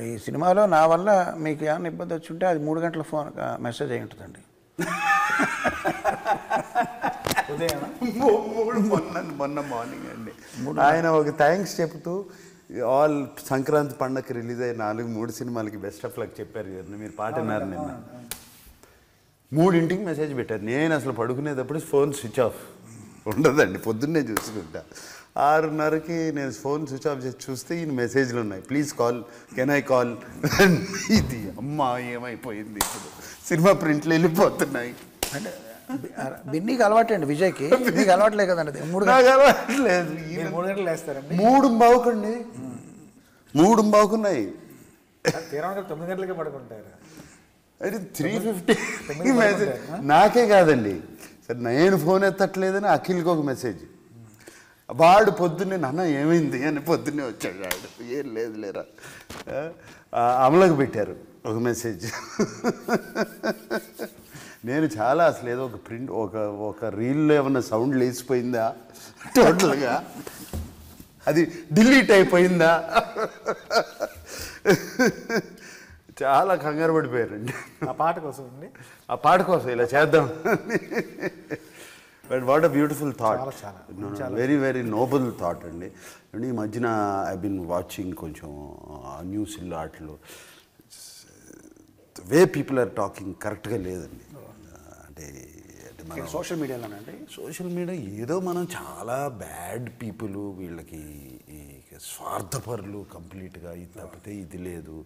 ఈ సినిమాలో నా వల్ల మీకు ఏమైనా ఇబ్బంది వచ్చి ఉంటే అది 3 గంటల ఫోన్ మెసేజ్ అయి ఉంటుందండి. మొన్న మార్నింగ్ అండి ఆయన ఒక థ్యాంక్స్ చెప్తూ, ఆల్ సంక్రాంతి పండగకి రిలీజ్ అయ్యి 3 సినిమాలకి బెస్ట్ ఆఫ్ లక్ చెప్పారు కదా, మీరు పాట విన్నారు నిన్న. 3ంటికి మెసేజ్ పెట్టారు. నేను అసలు పడుకునేటప్పుడు ఫోన్ స్విచ్ ఆఫ్ ఉండదండి, పొద్దున్నే చూసుకుంటా. 6:30కి నేను ఫోన్ స్విచ్ ఆఫ్ చేసి చూస్తే ఈయన మెసేజ్లు ఉన్నాయి, please call, can I call. ఇది అమ్మా ఏమైపోయింది, ఇప్పుడు సినిమా ప్రింట్లు వెళ్ళిపోతున్నాయి. అంటే బిన్నీకి అలవాటు అండి, విజయ్కి. మీకు అలవాట్లే కదండి. 3 అలవాట్లేదు. 3 గంటలు వేస్తారండి. 3:15 3:15 తీరానికి 9 గంటలకే పడుకుంటారు. అయితే 3:50 మెసేజ్ నాకే కాదండి సార్, నేను ఫోన్ ఎత్తట్లేదని అఖిల్కి ఒక మెసేజ్. వాడు పొద్దున్నే నాన్న ఏమైంది అని పొద్దున్నే వచ్చాడు. వాడు ఏం లేదు లేరా, అమలకు పెట్టారు ఒక మెసేజ్. నేను చాలా అసలు ఏదో ఒక ప్రింట్, ఒక రీల్లో ఏమన్నా సౌండ్ లేచిపోయిందా, టోటల్గా అది డిలీట్ అయిపోయిందా, చాలా కంగారు పడిపోయారండి ఆ పాట కోసం అండి. ఆ పాట కోసం ఇలా చేద్దాం. But what a beautiful thought, very very Nobel thought అండి. అండ్ ఈ మధ్యన ఐ బిన్ వాచింగ్ కొంచెం న్యూస్లో వాటిలో వే పీపుల్ ఆర్ టాకింగ్ కరెక్ట్గా లేదండి. అంటే మన సోషల్ మీడియాలోనండి, సోషల్ మీడియా ఏదో మనం చాలా బ్యాడ్ పీపుల్, వీళ్ళకి స్వార్థపరులు కంప్లీట్గా, ఇది తప్పితే ఇది లేదు,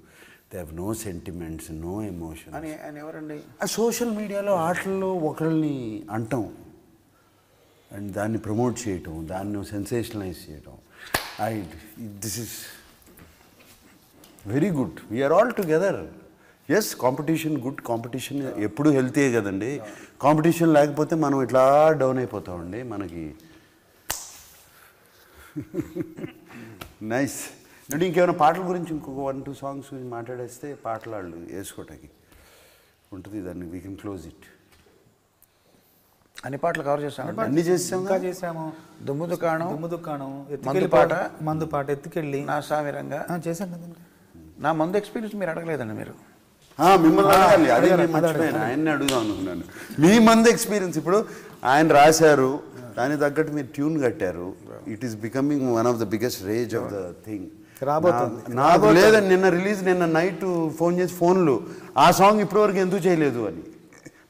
they have no sentiments, no emotion అని ఎవరండి. ఆ సోషల్ మీడియాలో ఆటల్లో ఒకళ్ళని అంటాం అండ్ దాన్ని ప్రమోట్ చేయటం, దాన్ని సెన్సేషనలైజ్ చేయటం. This is very good, we're all together. Yes, competition good, competition ఎప్పుడు హెల్తీయే కదండి. కాంపిటీషన్ లేకపోతే మనం ఇట్లా డౌన్ అయిపోతామండి. మనకి నైస్. అంటే ఇంకేమైనా పాటల గురించి ఇంకొక 1-2 సాంగ్స్ గురించి మాట్లాడేస్తే పాటలు వాళ్ళు వేసుకోవటానికి ఉంటుంది. దాన్ని వీ కెన్ క్లోజ్ ఇట్. అన్ని పాటలు కవర్ చేస్తాను, అన్ని చేసాము. ఇంకా చేసాము. దుమ్ము దుకాణం, మందు పాట, ఎత్తుకెళ్ళి, నా సామిరంగా చేశాను కదండి. నా మందు ఎక్స్పీరియన్స్ మీరు అడగలేదండి. మీరు మిమ్మల్ని అడగాలి, అదే నేను మర్చిపోయాను, ఆయన్ని అడుగుదాం అనుకున్నాను. మీ మంది ఎక్స్పీరియన్స్ ఇప్పుడు ఆయన రాశారు, దానికి తగ్గట్టు మీరు ట్యూన్ కట్టారు. It is becoming one of the biggest rage of the thing. రాబోతుంది. నాకు లేదని నిన్న నైట్ ఫోన్ చేసి ఫోన్లు ఆ సాంగ్ ఇప్పటివరకు ఎందుకు చేయలేదు అని.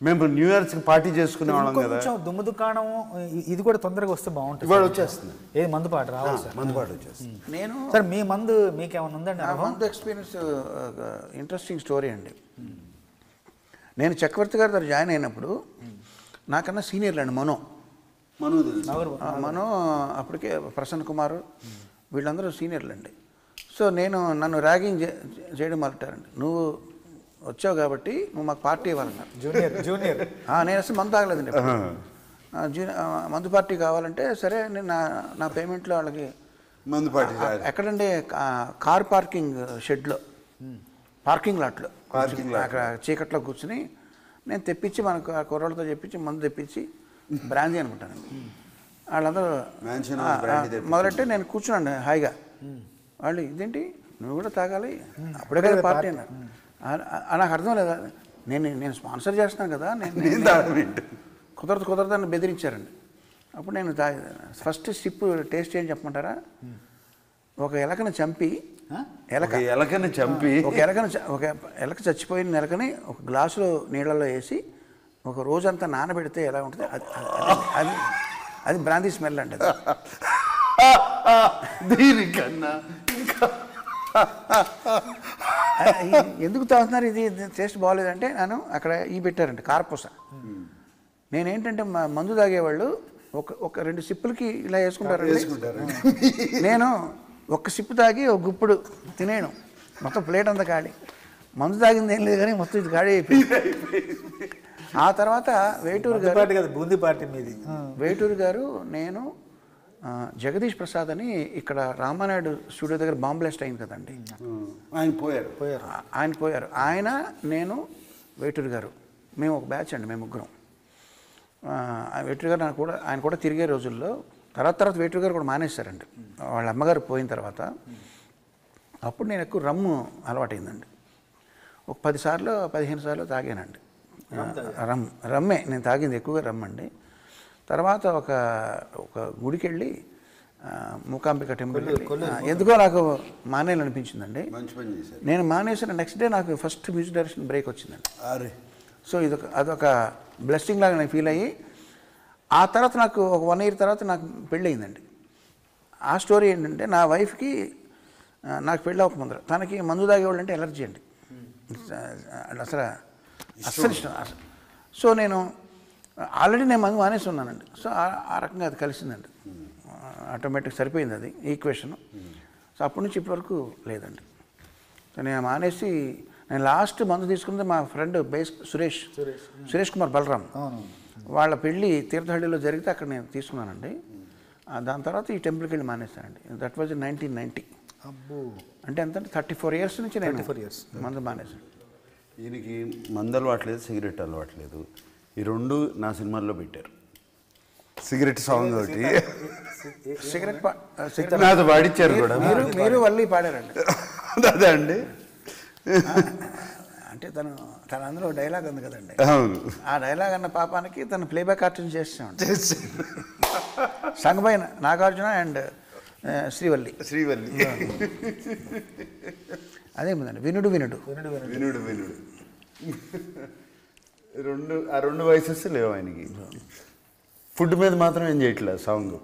మేము న్యూ ఇయర్స్ పార్టీ చేసుకునే వాళ్ళం కదా. కొంచెం దుమ్ము దుకాణం ఇది కూడా తొందరగా వస్తే బాగుంటుంది. ఇవాళ వచ్చేస్తుంది. ఏది మందుపాటు రావాలి సార్. మందుపాటు వచ్చేస్తుంది. నేను సార్ మీ మందు మీకేమైనా ఉందండి? మందు ఎక్స్పీరియన్స్ ఇంట్రెస్టింగ్ స్టోరీ అండి. నేను చక్రవర్తి గారి దగ్గర జాయిన్ అయినప్పుడు నాకన్నా సీనియర్లు అండి. మనో అప్పటికే ప్రసన్న కుమార్ వీళ్ళందరూ సీనియర్లు అండి. సో నన్ను ర్యాగింగ్ చేయడం మొదలెట్టారండి. నువ్వు వచ్చావు కాబట్టి నువ్వు మాకు పార్టీ ఇవ్వాలన్నారు. జూనియర్ నేను అసలు మందు తాగలేదండి. మందు పార్టీ కావాలంటే సరే నేను నా పేమెంట్లో వాళ్ళకి మందు పార్టీ ఎక్కడంటే కార్ పార్కింగ్ షెడ్లో పార్కింగ్ లాట్లో అక్కడ చీకట్లో కూర్చుని నేను తెప్పించి మనకు ఆ కుర్రోళ్ళతో చెప్పించి మందు తెప్పించి బ్రాందీ అనుకుంటానండి. వాళ్ళందరూ మొదలెట్టి నేను కూర్చున్నాను హాయిగా. వాళ్ళు ఇదేంటి నువ్వు కూడా తాగాలి అప్పుడే కదా పార్టీ అన్నారు. నాకు అర్థం లేదా, నేను స్పాన్సర్ చేస్తున్నాను కదా, నేను కుదరదు అని బెదిరించారండి. అప్పుడు నేను ఫస్ట్ స్టిప్ టేస్ట్ ఏం చెప్పమంటారా? ఒక ఎలకను చంపి ఒక ఎలక చచ్చిపోయిన ఎలకని ఒక గ్లాసులో నీళ్ళలో వేసి ఒక రోజంతా నానబెడితే ఎలా ఉంటుంది అది బ్రాందీ స్మెల్ అండి. దీనికన్నా ఎందుకు తాగుతున్నారు, ఇది టేస్ట్ బాగోలేదంటే నేను అక్కడ పెట్టారండి కార్పూస. నేనేంటంటే మందు తాగేవాళ్ళు ఒక 2 సిప్పులకి ఇలా వేసుకుంటారండి. నేను ఒక్క సిప్పు తాగి ఒక గుప్పుడు తినేను, మొత్తం ప్లేట్ అంతా ఖాళీ. మందు తాగింది ఏం లేదు కానీ మొత్తం ఇది ఖాళీ అయిపోయింది. ఆ తర్వాత వేటూరు గారు బూందీ పార్టీ మీది. వేటూరు గారు నేను జగదీష్ ప్రసాద్ అని ఇక్కడ రామానాయుడు స్టూడియో దగ్గర బాంబ్ బ్లాస్ట్ అయింది కదండి, ఆయన పోయారు. ఆయన నేను వేటూరు గారు మేము ఒక బ్యాచ్ అండి, మేము ముగ్గురం. వేటూరు గారు ఆయన కూడా తిరిగే రోజుల్లో తర్వాత వేటూరు గారు కూడా మానేశారండి వాళ్ళ అమ్మగారు పోయిన తర్వాత. అప్పుడు నేను ఎక్కువ రమ్ము అలవాటైందండి. ఒక 10 సార్లు 15 సార్లు తాగానండి రమ్మే నేను తాగింది ఎక్కువగా రమ్మండి. తర్వాత ఒక గుడికి వెళ్ళి మూకాంబిక టెంపుల్ ఎందుకో నాకు మానేయాలనిపించిందండి. నేను మానేసిన నెక్స్ట్ డే నాకు ఫస్ట్ మ్యూజిక్ డైరెక్షన్ బ్రేక్ వచ్చిందండి. సో అదొక బ్లెస్సింగ్ లాగా నేను ఫీల్ అయ్యి ఆ తర్వాత నాకు ఒక 1 year తర్వాత నాకు పెళ్ళి అయిందండి. ఆ స్టోరీ ఏంటంటే నా వైఫ్కి నాకు పెళ్ళి అవ్వకముందర తనకి మందు తాగేవాళ్ళు అంటే ఎలర్జీ అండి, అసలు ఇష్టం. సో నేను ఆల్రెడీ నేను మందు మానేసి ఉన్నానండి. సో ఆ రకంగా అది కలిసిందండి, ఆటోమేటిక్ సరిపోయింది అది ఈక్వేషన్. సో అప్పటి నుంచి ఇప్పటివరకు లేదండి. సో నేను మానేసి నేను లాస్ట్ మందు తీసుకున్నది మా ఫ్రెండ్ సురేష్ కుమార్ బలరాం వాళ్ళ పెళ్ళి తీర్థహಳ್ಳಿలో జరిగితే అక్కడ నేను తీసుకున్నానండి. దాని తర్వాత ఈ టెంపుల్కి వెళ్ళి మానేస్తానండి. That was 1990. అంటే ఎంత 34 years నుంచి నేను మందు మానేసాను. ఈయనకి మందు అలవాట్లేదు, సిగరెట్ అలవాట్లేదు. ఈ 2 నా సినిమాల్లో పెట్టారు. సిగరెట్ సాంగ్ ఒకటి సిగరెట్ నాతో పాడిచ్చారు కూడా. మీరు వల్లి పాడారండి. అదే అండి, అంటే తన అందులో డైలాగ్ ఉంది కదండి, అవును. ఆ డైలాగ్ అన్న పాపానికి తను ప్లేబ్యాక్ ఆర్టిస్ట్ చేస్తామండి. సంగమైన నాగార్జున అండ్ శ్రీవల్లి అదేమిందండి వినుడు 2 వయసెస్ లేవు ఆయనకి. ఫుడ్ మీద మాత్రం ఏం చేయట్లేదు సాంగ్.